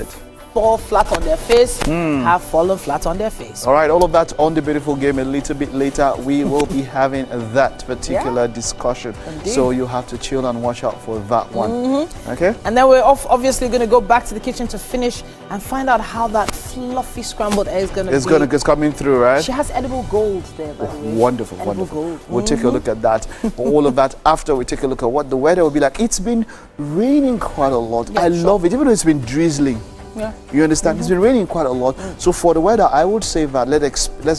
fall flat on their face have fallen flat on their face. All right, all of that on the beautiful game. A little bit later, we will be having that particular discussion. Indeed. So you have to chill and watch out for that one. Okay? And then we're obviously going to go back to the kitchen to finish and find out how that fluffy scrambled egg is going to be. It's coming through, right? She has edible gold there, by the way. Wonderful. Gold. We'll take a look at that. All of that after we take a look at what the weather will be like. It's been raining quite a lot. I love it, even though it's been drizzling. Yeah. You understand? It's been raining quite a lot. So for the weather, I would say that let's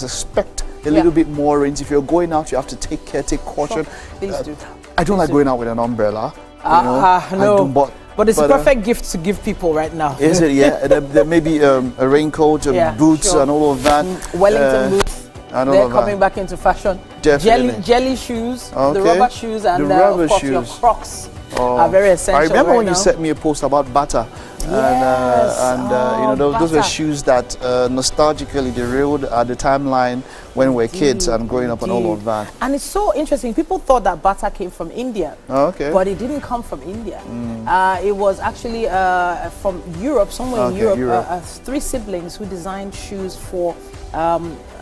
expect a little bit more rains. If you're going out, you have to take care, take caution. Please do. I don't like going out with an umbrella. No. But it's a perfect gift to give people right now. Is it? Yeah. there may be a raincoat, boots, and all of that. Wellington boots. They're coming back into fashion. Definitely. Jelly shoes, the rubber shoes, and of course your Crocs are very essential. I remember when you sent me a post about Bata. And those were shoes that nostalgically derailed at the timeline when we were kids and growing up and all of that. And it's so interesting. People thought that Bata came from India, but it didn't come from India. It was actually from Europe, somewhere in Europe. 3 siblings who designed shoes for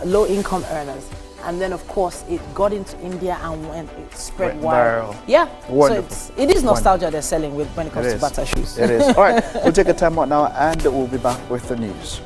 low-income earners. And then, of course, it got into India and it spread wide. Yeah, wonderful. So it is nostalgia they're selling when it comes to Bata shoes. It is. All right, we'll take a time out now and we'll be back with the news.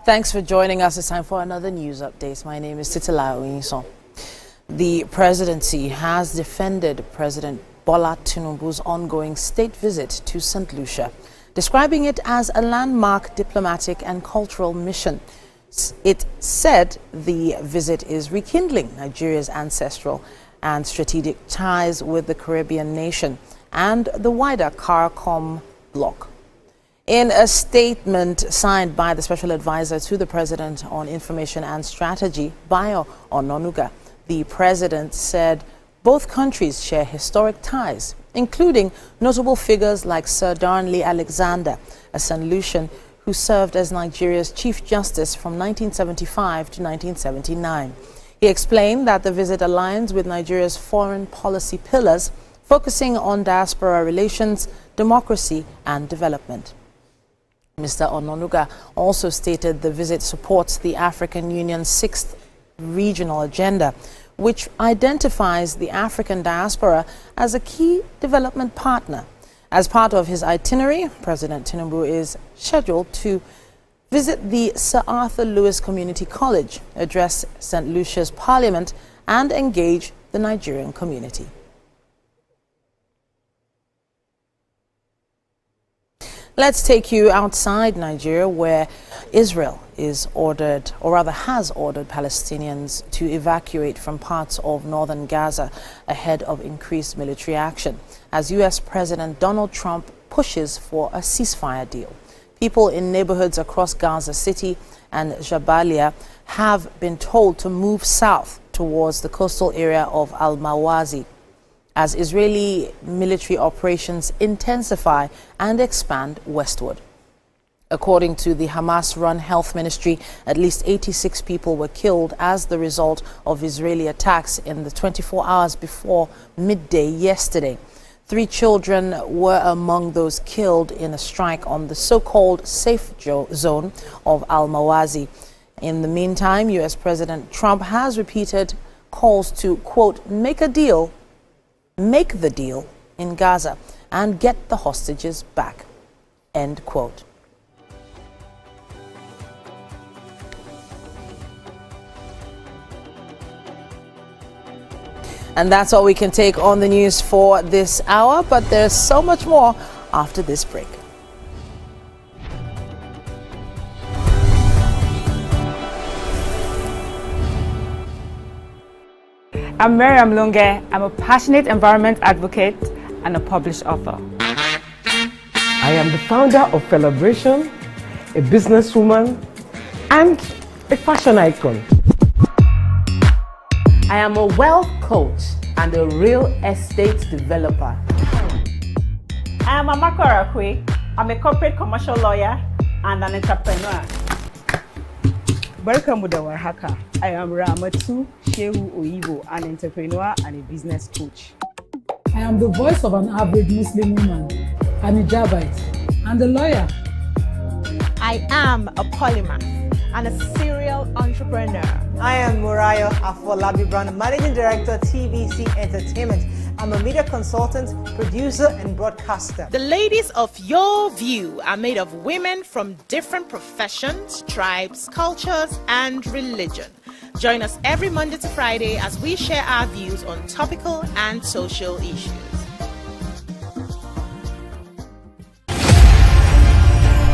Thanks for joining us. It's time for another news update. My name is Titila Oyinson. The presidency has defended President Bola Tinubu's ongoing state visit to St. Lucia, describing it as a landmark diplomatic and cultural mission. It said the visit is rekindling Nigeria's ancestral and strategic ties with the Caribbean nation and the wider CARICOM bloc. In a statement signed by the Special Advisor to the President on Information and Strategy, Bayo Ononuga, the President said both countries share historic ties, including notable figures like Sir Darnley Alexander, a St. Lucian who served as Nigeria's Chief Justice from 1975 to 1979. He explained that the visit aligns with Nigeria's foreign policy pillars, focusing on diaspora relations, democracy, and development. Mr. Ononuga also stated the visit supports the African Union's 6th regional agenda, which identifies the African diaspora as a key development partner. As part of his itinerary, President Tinubu is scheduled to visit the Sir Arthur Lewis Community College, address St. Lucia's Parliament, and engage the Nigerian community. Let's take you outside Nigeria, where Israel is ordered, or rather has ordered, Palestinians to evacuate from parts of northern Gaza ahead of increased military action, as U.S. President Donald Trump pushes for a ceasefire deal. People in neighborhoods across Gaza City and Jabalia have been told to move south towards the coastal area of Al-Mawazi, as Israeli military operations intensify and expand westward. According to the Hamas-run health ministry, at least 86 people were killed as the result of Israeli attacks in the 24 hours before midday yesterday. 3 children were among those killed in a strike on the so-called safe zone of Al-Mawazi. In the meantime, U.S. President Trump has repeated calls to, quote, make the deal in Gaza and get the hostages back, end quote. And that's all we can take on the news for this hour, but there's so much more after this break. I'm Miriam Lunge. I'm a passionate environment advocate and a published author. I am the founder of Celebration, a businesswoman, and a fashion icon. I am a wealth coach and a real estate developer. I am Amako Arakwe. I'm a corporate commercial lawyer and an entrepreneur. Barkamu da warhaka. I am Ramatu Shehu Oyibo, an entrepreneur and a business coach. I am the voice of an average Muslim woman, an hijabite, and a lawyer. I am a polymath and a serial entrepreneur. I am Murayo Afolabi Brown, Managing Director, TVC Entertainment. I'm a media consultant, producer, and broadcaster. The ladies of Your View are made of women from different professions, tribes, cultures, and religion. Join us every Monday to Friday as we share our views on topical and social issues.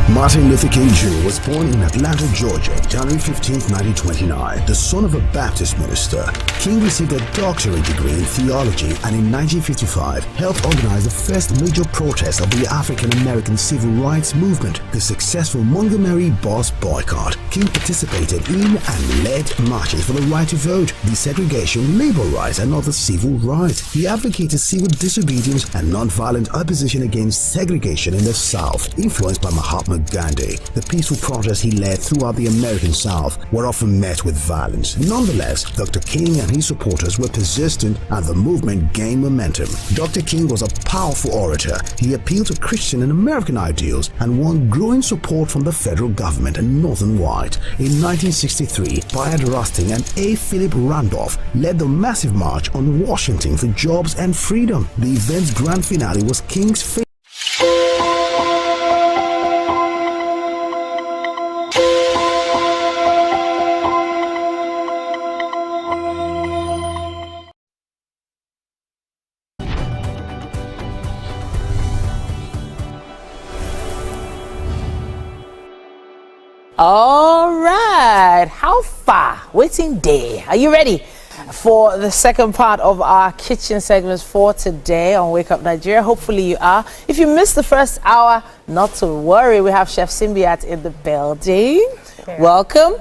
Martin Luther King Jr. was born in Atlanta, Georgia, January 15, 1929. The son of a Baptist minister, King received a doctorate degree in theology and in 1955 helped organize the first major protest of the African American civil rights movement, the successful Montgomery bus boycott. King participated in and led marches for the right to vote, desegregation, labor rights, and other civil rights. He advocated civil disobedience and nonviolent opposition against segregation in the South, influenced by Mahatma Gandhi. The peaceful protests he led throughout the American South were often met with violence. Nonetheless, Dr. King and his supporters were persistent and the movement gained momentum. Dr. King was a powerful orator. He appealed to Christian and American ideals and won growing support from the federal government and Northern White. In 1963, Bayard Rustin and A. Philip Randolph led the massive march on Washington for jobs and freedom. The event's grand finale was King's favorite. All right, how far? Waiting day. Are you ready for the second part of our kitchen segments for today on Wake Up Nigeria? Hopefully you are. If you missed the first hour, not to worry. We have Chef Simbiat in the building. Okay. Welcome.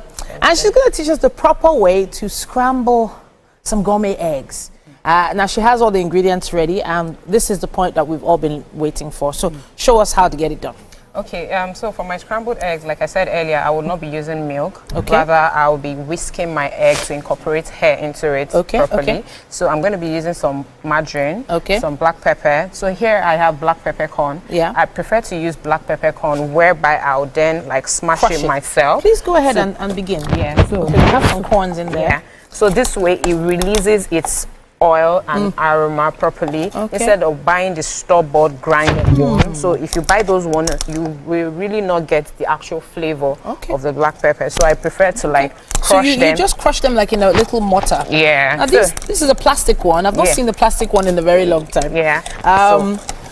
And she's going to teach us the proper way to scramble some gourmet eggs. Now she has all the ingredients ready, and this is the point that we've all been waiting for. So show us how to get it done. Okay, so for my scrambled eggs, like I said earlier, I will not be using milk. Okay. Rather, I will be whisking my egg to incorporate hair into it properly. Okay. So I'm going to be using some margarine, okay, some black pepper. So here I have black peppercorn. Yeah. I prefer to use black peppercorn, whereby I'll then like smash it myself. Please go ahead and begin. Yeah. So okay, we have some corns in there. Yeah. So this way it releases its oil and aroma properly instead of buying the store-bought grinded one. So if you buy those ones, you will really not get the actual flavor of the black pepper. So I prefer to like crush them. So you just crush them like in a little mortar. Yeah. Now this is a plastic one. I've not seen the plastic one in a very long time. Yeah.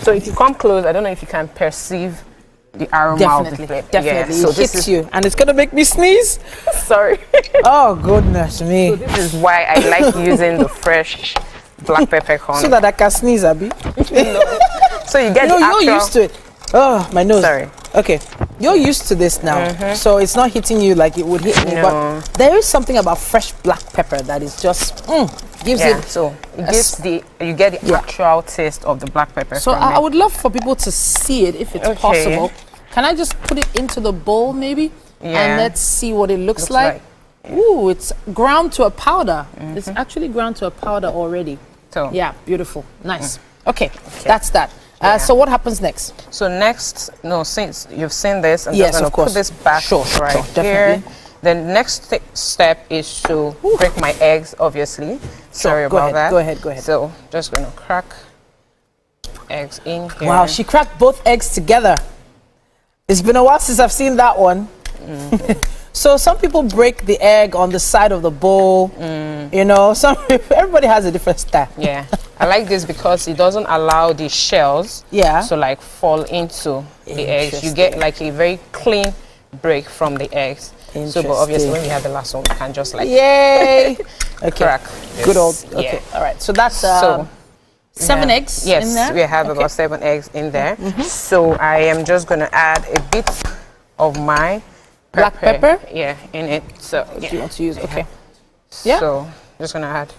So if you come close, I don't know if you can perceive the aroma of the flavor. Definitely. Yeah. So it hits you, and it's gonna make me sneeze. Sorry. Oh goodness me. So this is why I like using the fresh black peppercorn. So that I can sneeze, Abby. No. So you get you're used to it. Oh, my nose. Sorry. Okay. You're used to this now. So it's not hitting you like it would hit me. But there is something about fresh black pepper that is just gives it. So it gives you get the actual taste of the black pepper. So I would love for people to see it if it's possible. Can I just put it into the bowl maybe? Yeah. And let's see what it looks like. Ooh, it's ground to a powder. It's actually ground to a powder already. So yeah, beautiful. Nice. Okay, that's that. So what happens next? So next, since you've seen this, I'm yes, just going to put this back here. The next step is to break my eggs, obviously. Sorry about that. Go ahead. So just going to crack eggs in here. Wow, she cracked both eggs together. It's been a while since I've seen that one. So some people break the egg on the side of the bowl. You know, everybody has a different style. Yeah, I like this because it doesn't allow the shells to like fall into the eggs. You get like a very clean break from the eggs. So, but obviously when we have the last one, we can just like crack. Good old. Okay, all right. So that's 7 eggs. Yes, in there? we have about 7 eggs in there. So I am just going to add a bit of my black pepper. Yeah, in it. So do you want to use? Okay. Yeah. So just gonna add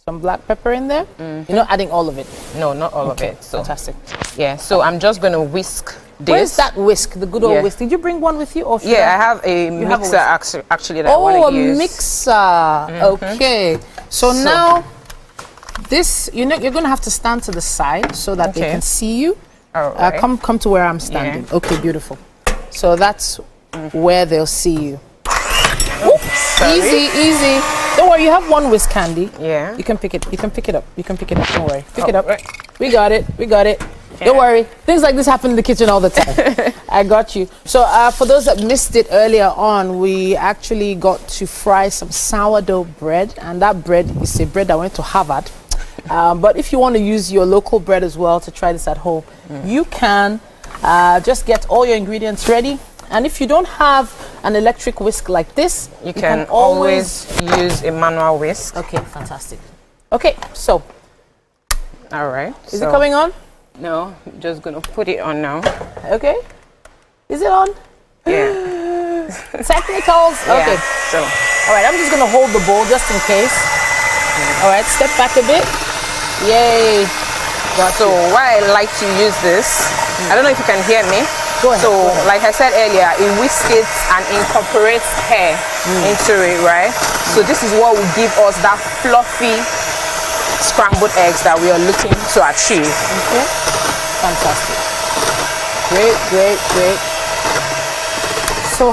some black pepper in there. You're not adding all of it. No, not all of it. So fantastic. Yeah. So I'm just gonna whisk this. Where's that whisk? The good old whisk. Did you bring one with you? Or I have a mixer actually that I want to use. Oh, a mixer. Okay. So now this, you're gonna have to stand to the side so that they can see you. All right. Come to where I'm standing. Yeah. Okay, beautiful. So that's where they'll see you. Easy. Don't worry, you have one whisk candy. Yeah. You can pick it. You can pick it up. Don't worry. Pick it up. Right. We got it. Yeah. Don't worry. Things like this happen in the kitchen all the time. I got you. So for those that missed it earlier on, we actually got to fry some sourdough bread, and that bread is a bread that went to Harvard. But if you want to use your local bread as well to try this at home, you can just get all your ingredients ready. And if you don't have an electric whisk like this, you can always use a manual whisk. Okay, fantastic. Okay, so. All right. Is it coming on? No, I'm just going to put it on now. Okay. Is it on? Yeah. Technicals? Yeah. Okay. So. All right, I'm just going to hold the bowl just in case. All right, step back a bit. Yay. So why I like to use this, I don't know if you can hear me. Go ahead, so like I said earlier, it whisks it and incorporates hair into it, right? So this is what will give us that fluffy scrambled eggs that we are looking to achieve. Okay. Fantastic. Great. So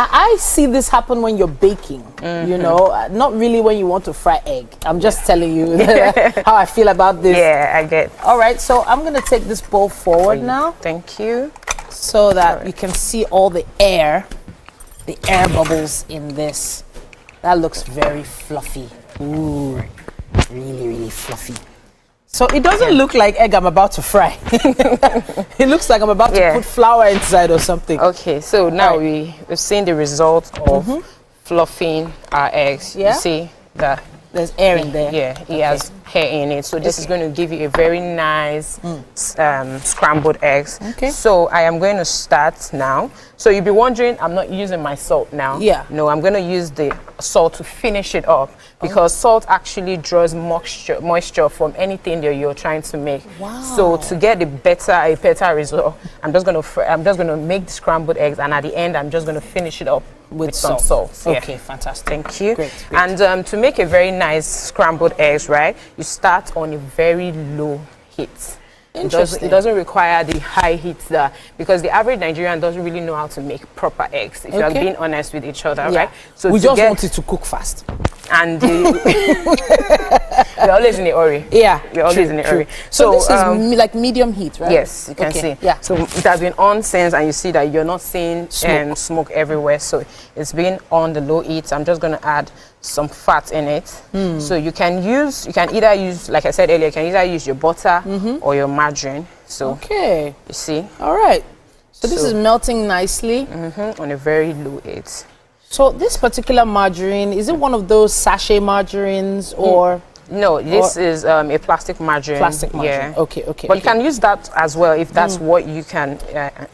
I see this happen when you're baking, you know, not really when you want to fry egg. I'm just telling you how I feel about this. Yeah, I get. All right, so I'm going to take this bowl forward now. Thank you. So that you can see all the air bubbles in this. That looks very fluffy. Ooh, really fluffy. So it doesn't look like egg I'm about to fry. It looks like I'm about to put flour inside or something. Okay, so now we've seen the result of fluffing our eggs. Yeah. You see that There's air in there. Yeah, it has hair in it. So this is going to give you a very nice scrambled eggs. Okay. So I am going to start now. So you'll be wondering, I'm not using my salt now. Yeah. No, I'm going to use the salt to finish it up because salt actually draws moisture from anything that you're trying to make. Wow. So to get a better result, I'm just going to make the scrambled eggs, and at the end, I'm just going to finish it up with some salt. Okay, fantastic. Thank you. Great. And to make a very nice scrambled eggs, right, you start on a very low heat. It doesn't require the high heat because the average Nigerian doesn't really know how to make proper eggs, if you are being honest with each other, right? So we just want it to cook fast. And we're always in a hurry. Yeah, we're always in a hurry. So this is like medium heat, right? Yes, you can see. Yeah. So it has been on since, and you see that you're not seeing smoke everywhere. So it's been on the low heat. I'm just going to add some fat in it. So you can either use, like I said earlier, you can either use your butter or your margarine. So you see. All right. So this is melting nicely on a very low heat. So this particular margarine, is it one of those sachet margarines or? No, this is a plastic margarine. Plastic margarine. Yeah. Okay. But you can use that as well if that's what you can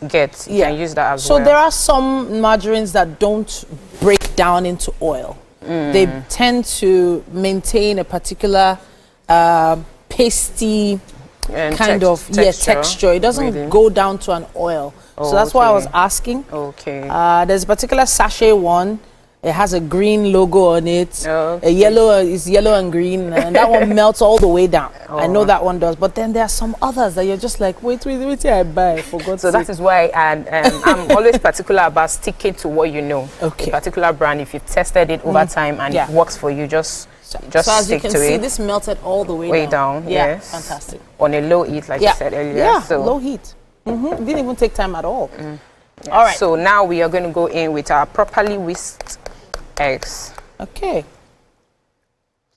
get. You can use that as well. So there are some margarines that don't break down into oil. They tend to maintain a particular pasty kind of texture. It doesn't go down to an oil. So that's why I was asking. Okay. There's a particular sachet one. It has a green logo on it. A yellow is yellow and green, and that one melts all the way down. I know that one does. But then there are some others that you're just like, wait, I buy. For God's sake. So that is why I'm always particular about sticking to what you know. Okay. A particular brand, if you've tested it over time and it works for you, just so as you stick can to see, it. This melted all the way down. Yeah, yes. fantastic. On a low heat, like you said earlier. Yeah, so low heat. It didn't even take time at all. All right. So now we are going to go in with our properly whisked eggs. Okay.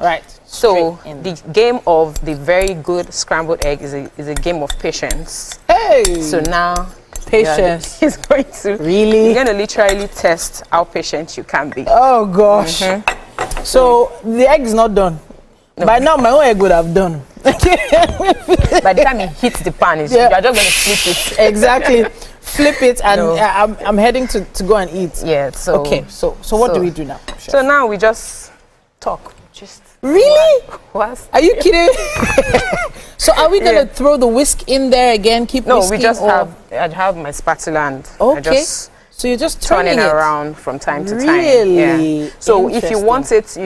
Right. So the game of the very good scrambled egg is a game of patience. Hey. So now patience is going to you're going to literally test how patient you can be. Oh gosh. So the egg is not done. No. By now my own egg would have done. By the time it hits the pan, you're just going to flip it. Exactly. Flip it, and I'm heading to go and eat. Yeah. So okay. So what do we do now? Chef? So now we just talk. Just really? What? Are you kidding? So are we gonna throw the whisk in there again? Keep whisking? No, we just I have my spatula and I just so you're just turning it around from time to time. Really? Yeah. So if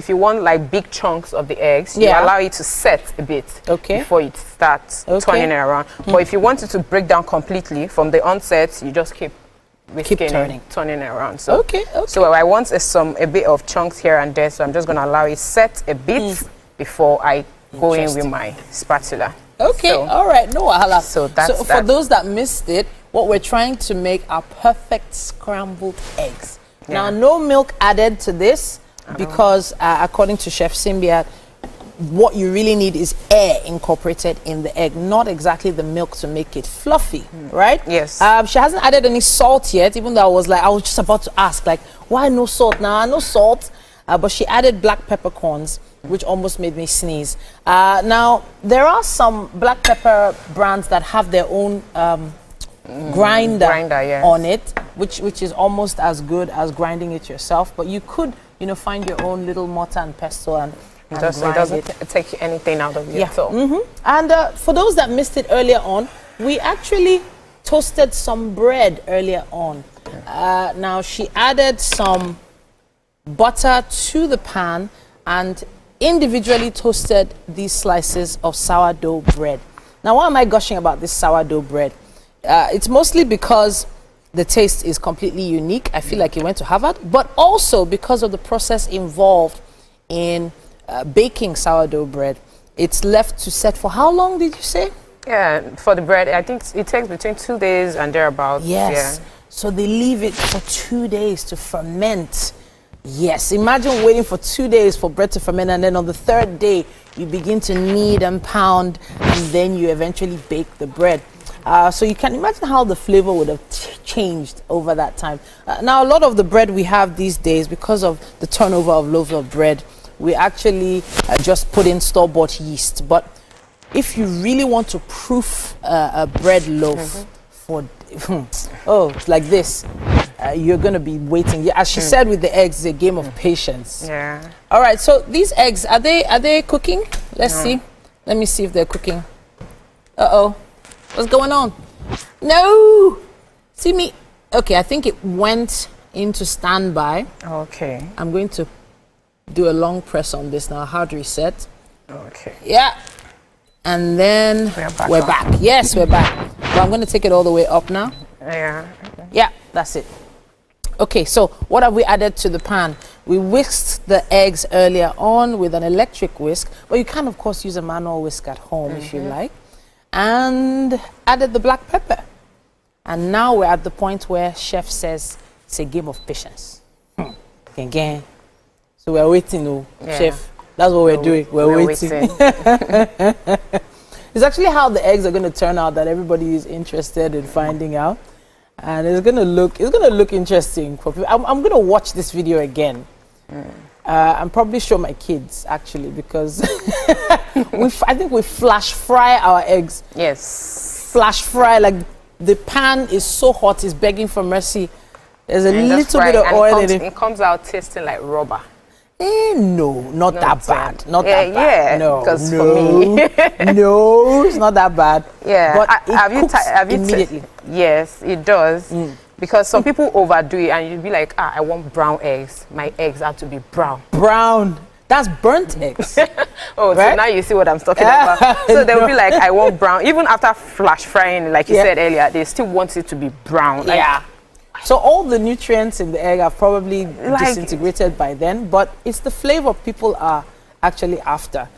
you want like big chunks of the eggs, you allow it to set a bit before it starts turning it around. But if you want it to break down completely from the onset, you just keep turning it around. So so I want a bit of chunks here and there. So I'm just gonna allow it set a bit before I go in with my spatula. Okay, so, all right, no wahala. So that's so for those that missed it, what we're trying to make are perfect scrambled eggs. Now, no milk added to this because according to Chef Simbiat, what you really need is air incorporated in the egg, not exactly the milk to make it fluffy, right? Yes. She hasn't added any salt yet, even though I was just about to ask, like, why no salt now? No salt. But she added black peppercorns, which almost made me sneeze. Now, there are some black pepper brands that have their own grinder on it, which is almost as good as grinding it yourself. But you could, find your own little mortar and pestle and it doesn't take anything out of it. And for those that missed it earlier on, we actually toasted some bread earlier on. Now, she added some butter to the pan and individually toasted these slices of sourdough bread. Now, why am I gushing about this sourdough bread? It's mostly because the taste is completely unique. I feel like it went to Harvard, but also because of the process involved in baking sourdough bread. It's left to set for how long did you say? Yeah, for the bread, I think it takes between 2 days and thereabouts. Yes. Yeah. So they leave it for 2 days to ferment. Yes, imagine waiting for 2 days for bread to ferment, and then on the third day, you begin to knead and pound, and then you eventually bake the bread. So you can imagine how the flavor would have changed over that time. Now, a lot of the bread we have these days, because of the turnover of loaves of bread, we actually just put in store-bought yeast. But if you really want to proof a bread loaf for, like this, you're going to be waiting. Yeah, as she said with the eggs, it's a game of patience. Yeah. All right, so these eggs, are they cooking? Let's see. Let me see if they're cooking. Uh-oh. What's going on? No! See me? Okay, I think it went into standby. Okay. I'm going to do a long press on this now. Hard reset. Okay. Yeah. And then we're back. Yes, we're back. But I'm going to take it all the way up now. Yeah. Okay. Yeah, that's it. Okay, so what have we added to the pan? We whisked the eggs earlier on with an electric whisk, but you can, of course, use a manual whisk at home if you like. And added the black pepper. And now we're at the point where chef says it's a game of patience. Again. So we're waiting, chef. That's what we're doing. We're waiting. It's actually how the eggs are going to turn out that everybody is interested in finding out. And it's going to look interesting for people. I'm going to watch this video again. And probably show my kids, actually, because I think we flash fry our eggs. Yes. Flash fry, like the pan is so hot, it's begging for mercy. There's a little bit of oil in it. It comes out tasting like rubber. No, not that bad. Not that bad. Yeah, no, because for me. No, it's not that bad. Yeah. But have you immediately? Yes, it does. Because some people overdo it and you'll be like, I want brown eggs. My eggs have to be brown. Brown. That's burnt eggs. Oh, right? So now you see what I'm talking about. So they'll be like, I want brown. Even after flash frying, like you said earlier, they still want it to be brown. Like, yeah. So all the nutrients in the egg are probably disintegrated by then, but it's the flavor people are actually after.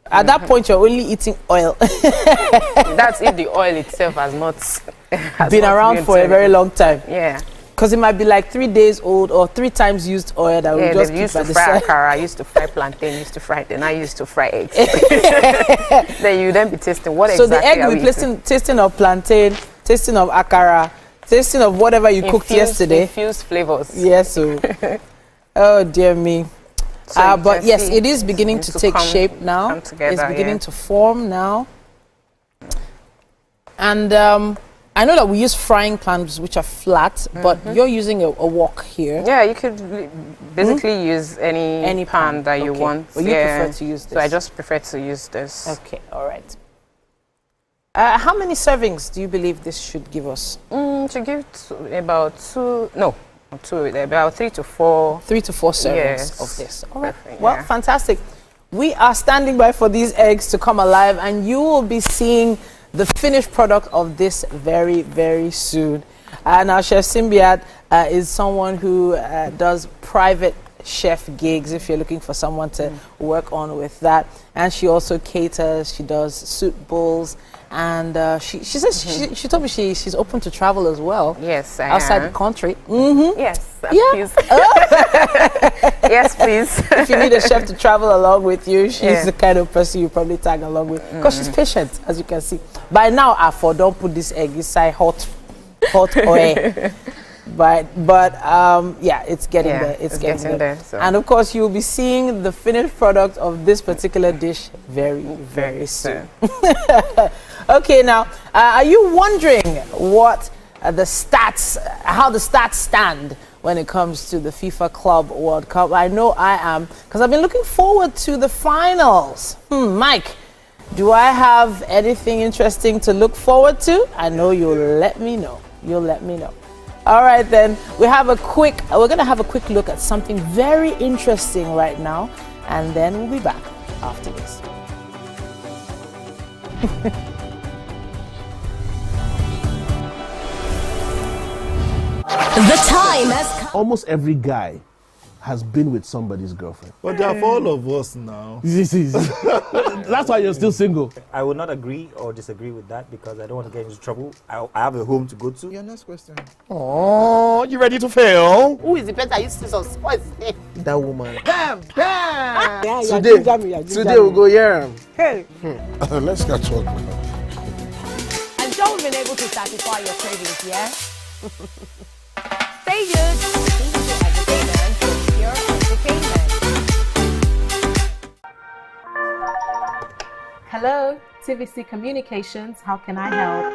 At that point, you're only eating oil. That's if the oil itself has not been around for a very long time. Yeah. Because it might be like 3 days old or 3 times used oil that we just keep used by to the fry side. akara, I used to fry plantain, then I used to fry eggs. Then you then be tasting what exactly. So the egg will be tasting of plantain, tasting of akara, tasting of whatever you cooked yesterday. Infused flavors. Yes, so. Oh dear me. So but yes, it is beginning to take shape now. It's beginning to form now. And I know that we use frying pans which are flat, but you're using a wok here. Yeah, you could basically use any pan that you want. But you prefer to use this? So I just prefer to use this. Okay, all right. How many servings do you believe this should give us? To give about about 3 to 4. 3 to 4 servings of this. All right. Well, fantastic. We are standing by for these eggs to come alive, and you will be seeing the finished product of this very, very soon. Now, Chef Simbiat is someone who does private chef gigs if you're looking for someone to work on with that. And she also caters, she does soup bowls, and she says she told me she's open to travel as well. Yes, I outside am. the country. Yes, please. Yes, please. If you need a chef to travel along with you, she's the kind of person you probably tag along with, because she's patient, as you can see. By now, don't put this egg inside hot oil. But yeah, it's getting there. It's getting there. So. And of course, you'll be seeing the finished product of this particular dish very, very soon. Okay, now, are you wondering what how the stats stand when it comes to the FIFA Club World Cup? I know I am, because I've been looking forward to the finals. Mike, do I have anything interesting to look forward to? I know you'll let me know. You'll let me know. All right, then we're going to have a quick look at something very interesting right now, and then we'll be back after this. The time has come. Almost every guy has been with somebody's girlfriend. But they're for all of us now. That's why you're still single. I would not agree or disagree with that, because I don't want to get into trouble. I have a home to go to. Your next question. Oh, you ready to fail? Who is the better? You see some spoils. That woman. Bam! Yeah, today we'll go here. Hey. Let's get talking. And don't been able to satisfy your cravings, yeah? Stay good. Pure entertainment. Hello, TVC Communications. How can I help?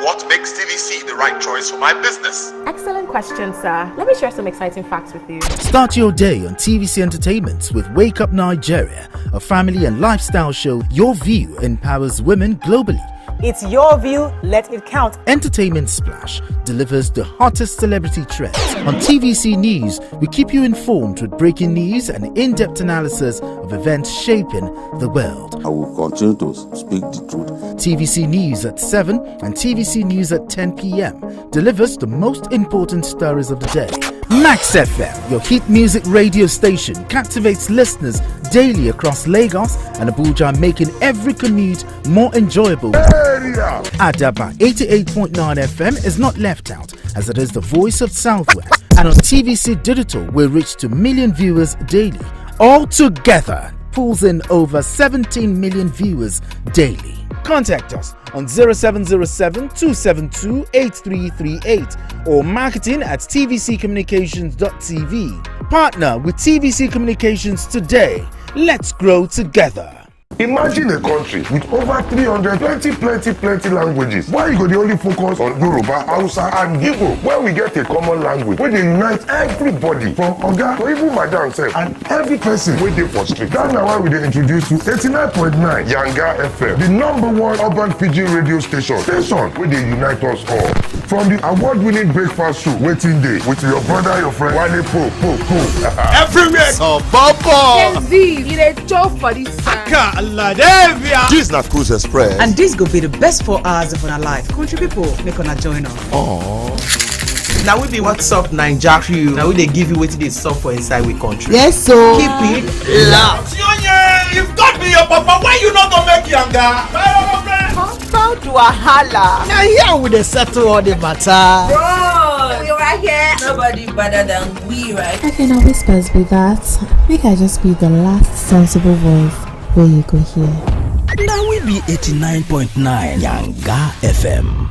What makes TVC the right choice for my business? Excellent question, sir. Let me share some exciting facts with you. Start your day on TVC Entertainment with Wake Up Nigeria, a family and lifestyle show. Your view empowers women globally. It's your view, let it count. Entertainment Splash delivers the hottest celebrity trends. On TVC News, we keep you informed with breaking news and in-depth analysis of events shaping the world. I will continue to speak the truth. TVC News at 7 and TVC News at 10 p.m. delivers the most important stories of the day. Max FM, your hit music radio station, captivates listeners daily across Lagos and Abuja, making every commute more enjoyable. Adaba 88.9 FM is not left out, as it is the voice of Southwest. And on TVC Digital, we reach 2 million viewers daily. All together, pulls in over 17 million viewers daily. Contact us on 0707 272 8338 or marketing at tvccommunications.tv. Partner with TVC Communications today. Let's grow together. Imagine a country with over 300 plenty languages. Why you go dey only focus on Yoruba, Hausa and Igbo? Where we get a common language wey dey unite everybody from oga to even madam sef and every person wey dey for street. That's na why we dey introduce you 89.9 Yanga FM, the #1 urban pidgin radio station wey dey unite us all. From the award-winning breakfast show Wetin Dey with your brother, your friend Wale Po. Everywhere. So Bobo. Gen Z, you dey joke for this song. This na Cruise Express. And this go be the best 4 hours of our life. Country people, make una join us. Now we be What's Up Naija crew. Now we dey give you wetin dey sup for inside we country. Yes, so keep it loud. If God be your papa, why you not gonna make younger? How do I holla? Now here we dey settle all the matter. Bro, we right here. Nobody better than we, right? I can always best be that. Make I just be the last sensible voice where you go hear. Now we be 89.9 Yanga FM.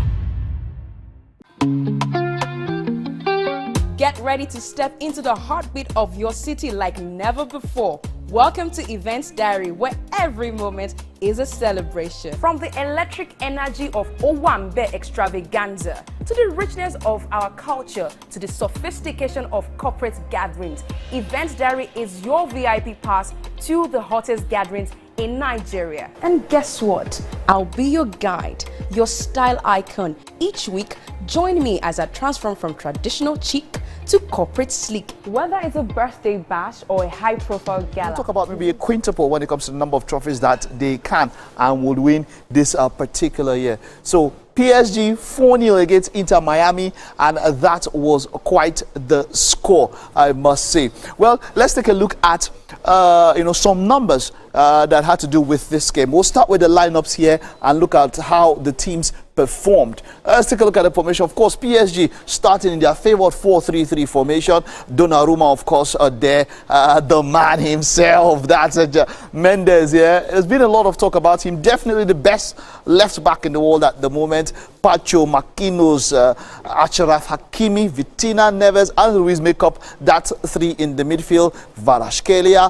Get ready to step into the heartbeat of your city like never before. Welcome to Events Diary, where every moment is a celebration. From the electric energy of Owambe extravaganza, to the richness of our culture, to the sophistication of corporate gatherings, Events Diary is your VIP pass to the hottest gatherings in Nigeria. And guess what? I'll be your guide, your style icon. Each week, join me as I transform from traditional chic to corporate sleek. Whether it's a birthday bash or a high-profile gala. We'll talk about maybe a quintuple when it comes to the number of trophies that they can and would win this particular year. So PSG 4-0 against Inter Miami, and that was quite the score, I must say. Well, let's take a look at some numbers that had to do with this game. We'll start with the lineups here and look at how the teams performed. Let's take a look at the formation. Of course, PSG starting in their favored 4-3-3 formation. Donnarumma, of course, there. The man himself, that's Mendes. Yeah, there's been a lot of talk about him. Definitely the best left back in the world at the moment. Pacho, Marquinhos, Achraf Hakimi, Vitinha, Neves, and Ruiz make up that 3 in the midfield. Kvaratskhelia,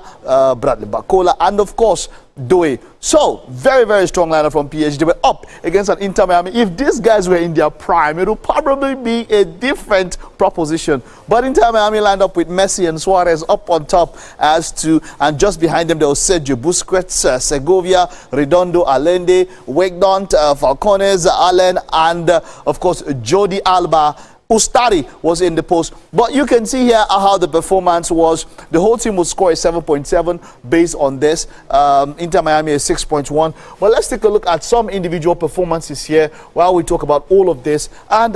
Bradley Barcola, and of course, Doué. So, very, very strong lineup from PSG. They were up against an Inter Miami. If these guys were in their prime, it would probably be a different proposition. But Inter Miami lined up with Messi and Suarez up on top and just behind them there was Sergio Busquets, Segovia, Redondo, Allende, Weigand, Falcones, Allen, and of course, Jordi Alba. Ustari was in the post. But you can see here how the performance was. The whole team would score a 7.7 based on this. Inter Miami is 6.1. But let's take a look at some individual performances here while we talk about all of this. And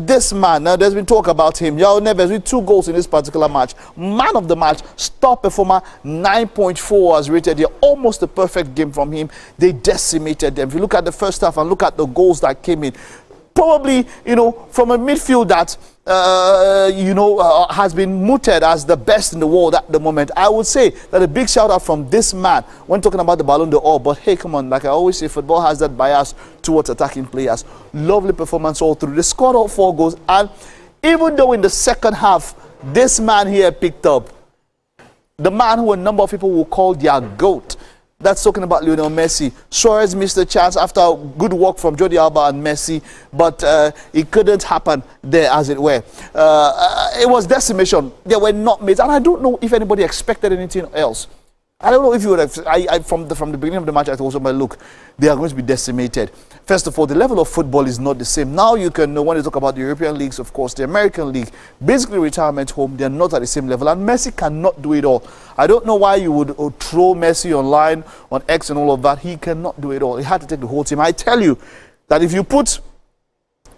this man, now there's been talk about him. João Neves with 2 goals in this particular match. Man of the match, star performer, 9.4 was rated here. Almost a perfect game from him. They decimated them. If you look at the first half and look at the goals that came in, probably, from a midfield that, has been mooted as the best in the world at the moment, I would say that a big shout out from this man when talking about the Ballon d'Or. But hey, come on, like I always say, football has that bias towards attacking players. Lovely performance all through. They scored all 4 goals. And even though in the second half, this man here picked up, the man who a number of people will call their GOAT, That's talking about Lionel Messi. Suarez missed a chance after good work from Jordi Alba and Messi, but it couldn't happen there, as it were. It was decimation. They were not mates, and I don't know if anybody expected anything else. I don't know if you would have. From the beginning of the match, I told somebody, look, they are going to be decimated. First of all, the level of football is not the same. Now you can know when you talk about the European leagues, of course, the American league, basically retirement home, they're not at the same level. And Messi cannot do it all. I don't know why you would throw Messi online, on X and all of that. He cannot do it all. He had to take the whole team. I tell you that if you put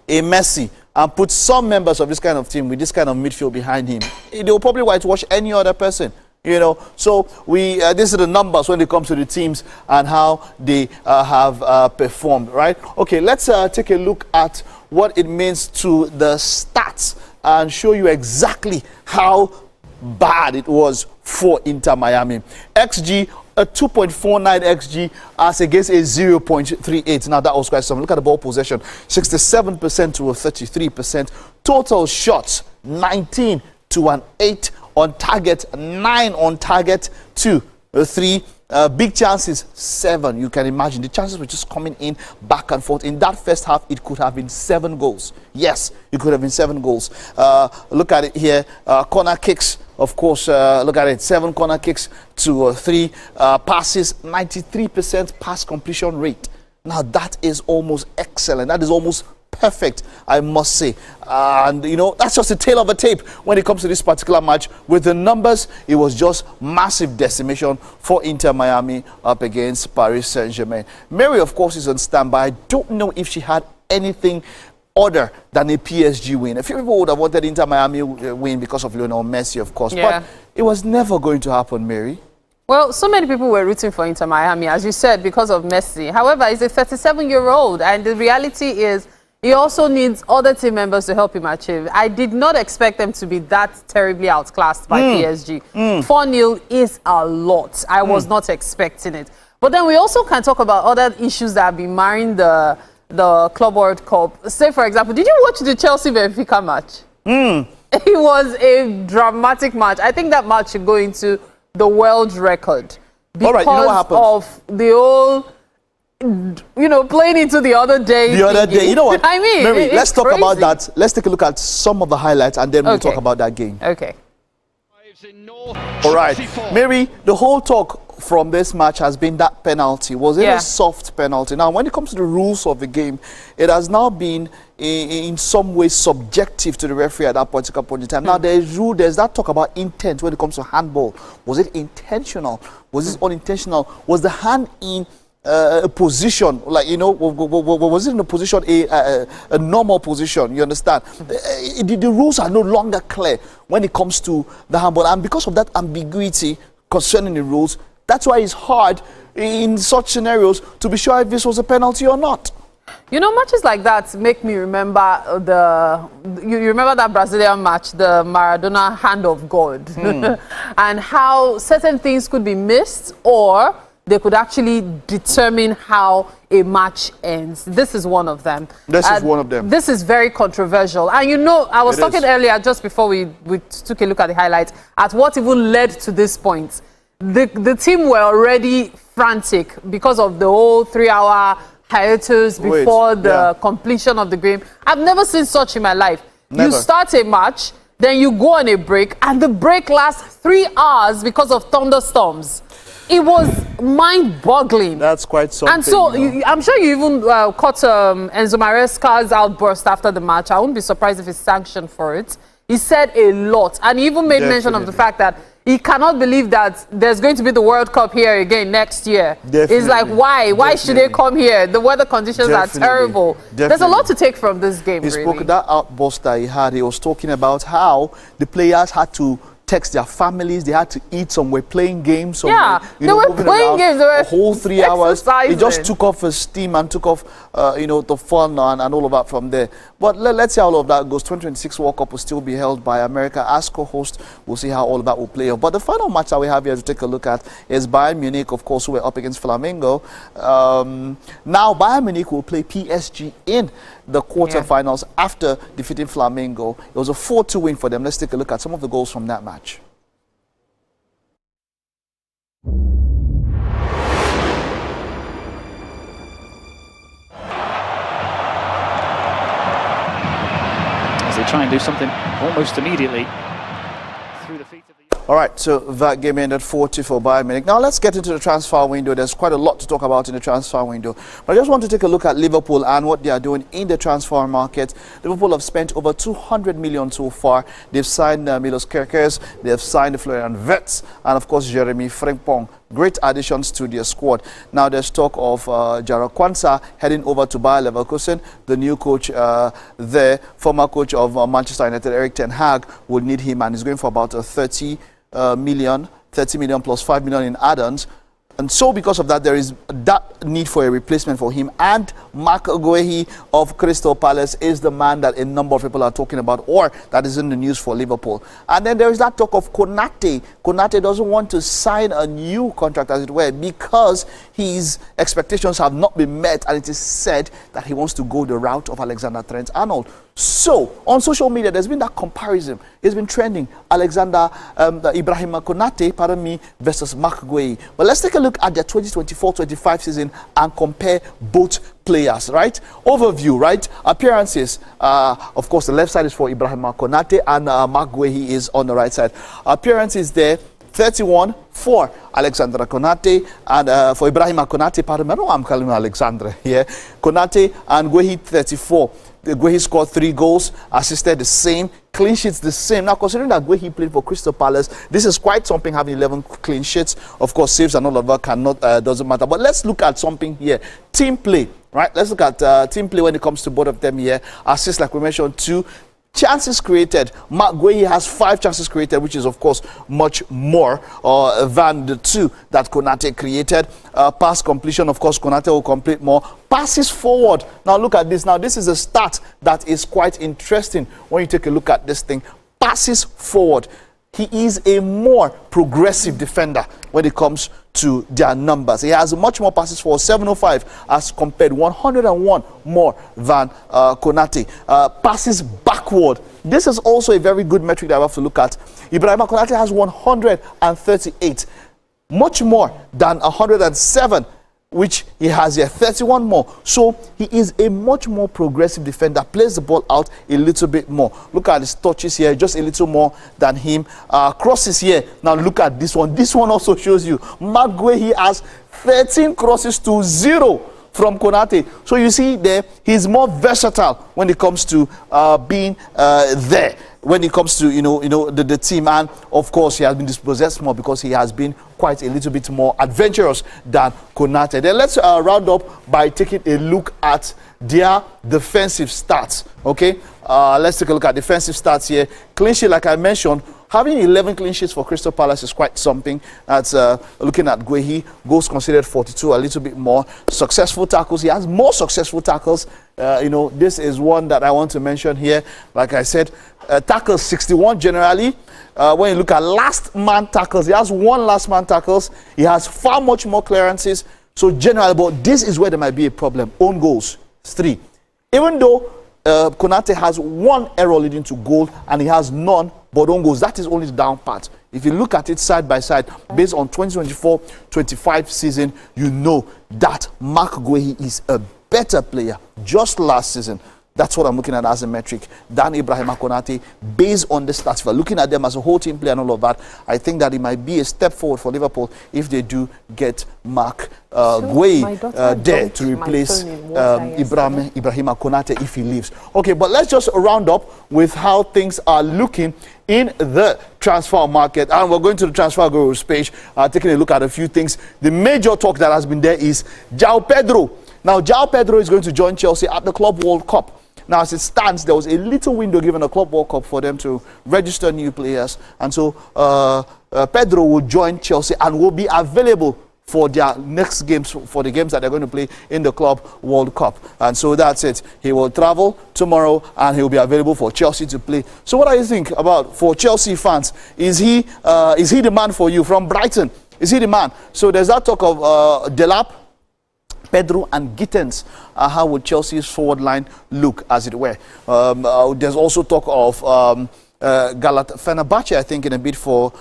a Messi and put some members of this kind of team with this kind of midfield behind him, they will probably whitewash any other person. You know, so these are the numbers when it comes to the teams and how they have performed, right? Okay, let's take a look at what it means to the stats and show you exactly how bad it was for Inter Miami. XG, a 2.49 XG as against a 0.38. Now that was quite something. Look at the ball possession, 67% to a 33%. Total shots, 19 to an 8. On target, 9 on target, 2, 3. Big chances, 7. You can imagine the chances were just coming in back and forth. In that first half, it could have been 7 goals. Yes, it could have been 7 goals. Look at it here. Corner kicks, of course. Look at it. 7 corner kicks to 3 passes. 93% pass completion rate. Now that is almost excellent. That is almost perfect, I must say. And you know, that's just a tail of a tape when it comes to this particular match. With the numbers, it was just massive decimation for Inter Miami up against Paris Saint-Germain. Mary, of course, is on standby. I don't know if she had anything other than a PSG win. A few people would have wanted Inter Miami win because of Lionel Messi, of course, but it was never going to happen, Mary. Well, so many people were rooting for Inter Miami, as you said, because of Messi. However, he's a 37-year-old, and the reality is he also needs other team members to help him achieve. I did not expect them to be that terribly outclassed by PSG. 4-0 is a lot. I was not expecting it. But then we also can talk about other issues that have been marring the Club World Cup. Say, for example, did you watch the Chelsea-Benfica match? It was a dramatic match. I think that match should go into the world record because of the whole, you know, playing into the other day. The other day, you know what? I mean, Mary, let's talk about that. Let's take a look at some of the highlights and then we'll talk about that game. Okay. All right. Mary, the whole talk from this match has been that penalty. Was it a soft penalty? Now, when it comes to the rules of the game, it has now been in some way subjective to the referee at that particular point in time. Now, there's that talk about intent when it comes to handball. Was it intentional? Was it unintentional? Was the hand in a position, like, you know, was it in a position, a normal position? You understand? The rules are no longer clear when it comes to the handball, and because of that ambiguity concerning the rules, that's why it's hard in such scenarios to be sure if this was a penalty or not. You know, matches like that make me remember you remember that Brazilian match, the Maradona hand of God, and how certain things could be missed or they could actually determine how a match ends. This is one of them. This is one of them. This is very controversial. And you know, I was talking earlier, just before we took a look at the highlights, at what even led to this point. The team were already frantic because of the whole 3-hour hiatus before the completion of the game. I've never seen such in my life. You start a match, then you go on a break, and the break lasts 3 hours because of thunderstorms. It was mind-boggling. That's quite something. And so I'm sure you even caught Enzo Maresca's outburst after the match. I wouldn't be surprised if he's sanctioned for it. He said a lot, and he even made mention of the fact that he cannot believe that there's going to be the World Cup here again next year. It's like, why? Why should they come here? The weather conditions are terrible. There's a lot to take from this game, He spoke that outburst that he had. He was talking about how the players had to text their families, they had to eat somewhere, playing games somewhere. They were playing games. They were a whole 3 hours. It just took off his steam and took off, you know, the fun and all of that from there. But let's see how all of that goes. 2026 World Cup will still be held by America as co-host. We'll see how all of that will play out. But the final match that we have here to take a look at is Bayern Munich, of course, who were up against Flamengo. Now Bayern Munich will play PSG in the quarterfinals after defeating Flamengo. It was a 4-2 win for them. Let's take a look at some of the goals from that match. try and do something almost immediately through the feet of the... All right, so that game ended 40 for Bayern Munich. Now let's get into the transfer window. There's quite a lot to talk about in the transfer window. But I just want to take a look at Liverpool and what they are doing in the transfer market. Liverpool have spent over 200 million so far. They've signed Milos Kerkers, they have signed Florian Wirtz, and of course Jeremy Frimpong. Great additions to their squad. Now there's talk of Jarrod Quansah heading over to Bayer Leverkusen. The new coach there, former coach of Manchester United, Erik ten Hag, will need him, and he's going for about 30 million plus 5 million in add-ons. And so because of that, there is that need for a replacement for him. And Mark Guehi of Crystal Palace is the man that a number of people are talking about, or that is in the news for Liverpool. And then there is that talk of Konate. Konate doesn't want to sign a new contract, as it were, because his expectations have not been met, and it is said that he wants to go the route of Alexander Trent-Arnold. So, on social media, there's been that comparison. It's been trending. Ibrahim Konate, versus Mark Guehi. But let's take a look at the 2024-25 season and compare both players, right? Overview, right? Appearances. Of course, the left side is for Ibrahim Konate, and Mark Guehi is on the right side. Appearances there. 31 for Alexander Konate, and for Ibrahim Konate, I don't know why I'm calling him Alexander here. Konate and Guehi 34. Guehi scored 3 goals, assisted the same, clean sheets the same. Now, considering that Guehi played for Crystal Palace, this is quite something, having 11 clean sheets. Of course, saves and all of that doesn't matter. But let's look at something here. Team play, right? Let's look at team play when it comes to both of them here. Assists, like we mentioned, 2. Chances created. Mark Guehi has 5 chances created, which is, of course, much more than the 2 that Konate created. Pass completion, of course, Konate will complete more. Passes forward. Now, look at this. Now, this is a stat that is quite interesting when you take a look at this thing. Passes forward. He is a more progressive defender when it comes to their numbers. He has much more passes for 705 as compared 101 more than Konate. Passes backward. This is also a very good metric that I have to look at. Ibrahim Konate has 138, much more than 107, which he has here, 31 more. So he is a much more progressive defender, plays the ball out a little bit more. Look at his touches here, just a little more than him. Crosses here. Now look at this one. This one also shows you Mark Guehi has 13 crosses to 0 from Konate. So you see there, he's more versatile when it comes to being there. When it comes to the team, and of course he has been dispossessed more because he has been quite a little bit more adventurous than Konate. Then let's round up by taking a look at their defensive stats. Okay, let's take a look at defensive stats here. Clean sheet, like I mentioned, having 11 clean sheets for Crystal Palace is quite something. That's looking at Guehi, goals considered 42, a little bit more. Successful tackles, he has more successful tackles. This is one that I want to mention here. Like I said, tackles 61 generally. When you look at last man tackles, he has 1 last man tackles. He has far much more clearances. So generally, but this is where there might be a problem. Own goals 3. Even though Konate has 1 error leading to goal and he has none but own goals, that is only the down part. If you look at it side by side, based on 2024-25 season, you know that Mark Guehi is a better player just last season. That's what I'm looking at as a metric than Ibrahim Konate, based on the stats. If we're looking at them as a whole team play and all of that, I think that it might be a step forward for Liverpool if they do get Mark Guehi there to replace Ibrahim Konate if he leaves. Okay, but let's just round up with how things are looking in the transfer market. And we're going to the transfer gurus page, taking a look at a few things. The major talk that has been there is João Pedro. Now, João Pedro is going to join Chelsea at the Club World Cup. Now, as it stands, there was a little window given a Club World Cup for them to register new players. And so Pedro will join Chelsea and will be available for their next games, for the games that they're going to play in the Club World Cup. And so that's it. He will travel tomorrow and he will be available for Chelsea to play. So what do you think about for Chelsea fans? Is he the man for you from Brighton? Is he the man? So there's that talk of Delap, Pedro and Gittens. How would Chelsea's forward line look, as it were? There's also talk of Fenerbahce, I think, in a bid for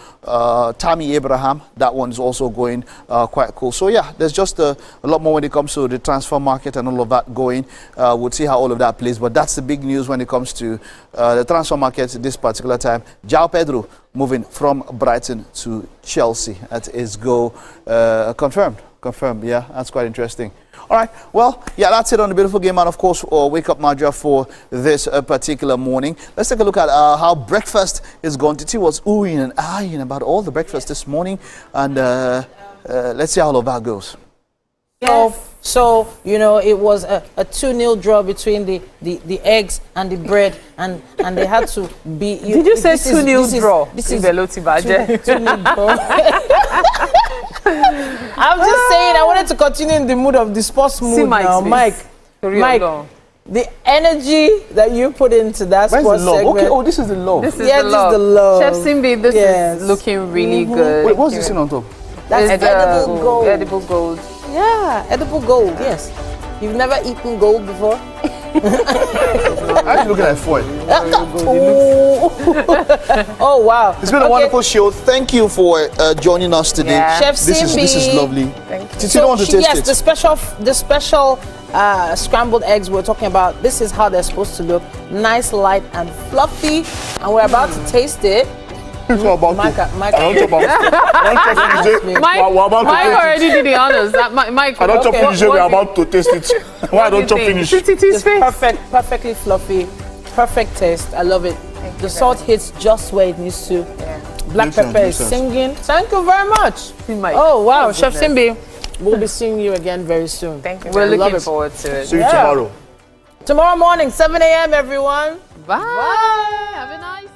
Tammy Abraham. That one's also going quite cool. So yeah, there's just a lot more when it comes to the transfer market and all of that going. We'll see how all of that plays. But that's the big news when it comes to the transfer market this particular time. João Pedro moving from Brighton to Chelsea. That is confirmed. Confirmed. Yeah, that's quite interesting. All right, well, yeah, that's it on the beautiful game, and of course, Wake Up Madra for this particular morning. Let's take a look at how breakfast is going. Titi was oohing and eyeing about all the breakfast this morning, and let's see how all of that goes. Yes. So, you know, it was a 2-0 draw between the eggs and the bread, and they had to be... Did you say 2-0 draw? This is Veloti Baje. 2-0 draw. I'm just saying, I wanted to continue in the mood of the sports mood now. Mike, the energy that you put into that sports segment. Okay, oh, this is the love. This is the love. Chef Simbi, this is looking really good. Wait, what's this in on top? That's edible gold. Edible gold. Yeah, edible gold, yes. You've never eaten gold before? I'm looking at foil. Oh, wow. It's been a wonderful show. Thank you for joining us today. Yeah. Chef Simbi. This is lovely. Thank you. Did you want to taste it? The special scrambled eggs we're talking about, this is how they're supposed to look. Nice, light, and fluffy. And we're about to taste it. Mike already did the honors. Mike, I don't finish it. We're about to taste it. Why don't you finish? It's perfectly fluffy, perfect taste. I love it. The salt hits just where it needs to. Yeah. Black pepper is singing. Thank you very much. Oh wow, Chef Simbi, we'll be seeing you again very soon. Thank you. We're looking forward to it. See you tomorrow. Tomorrow morning, 7 a.m. everyone. Bye. Have a nice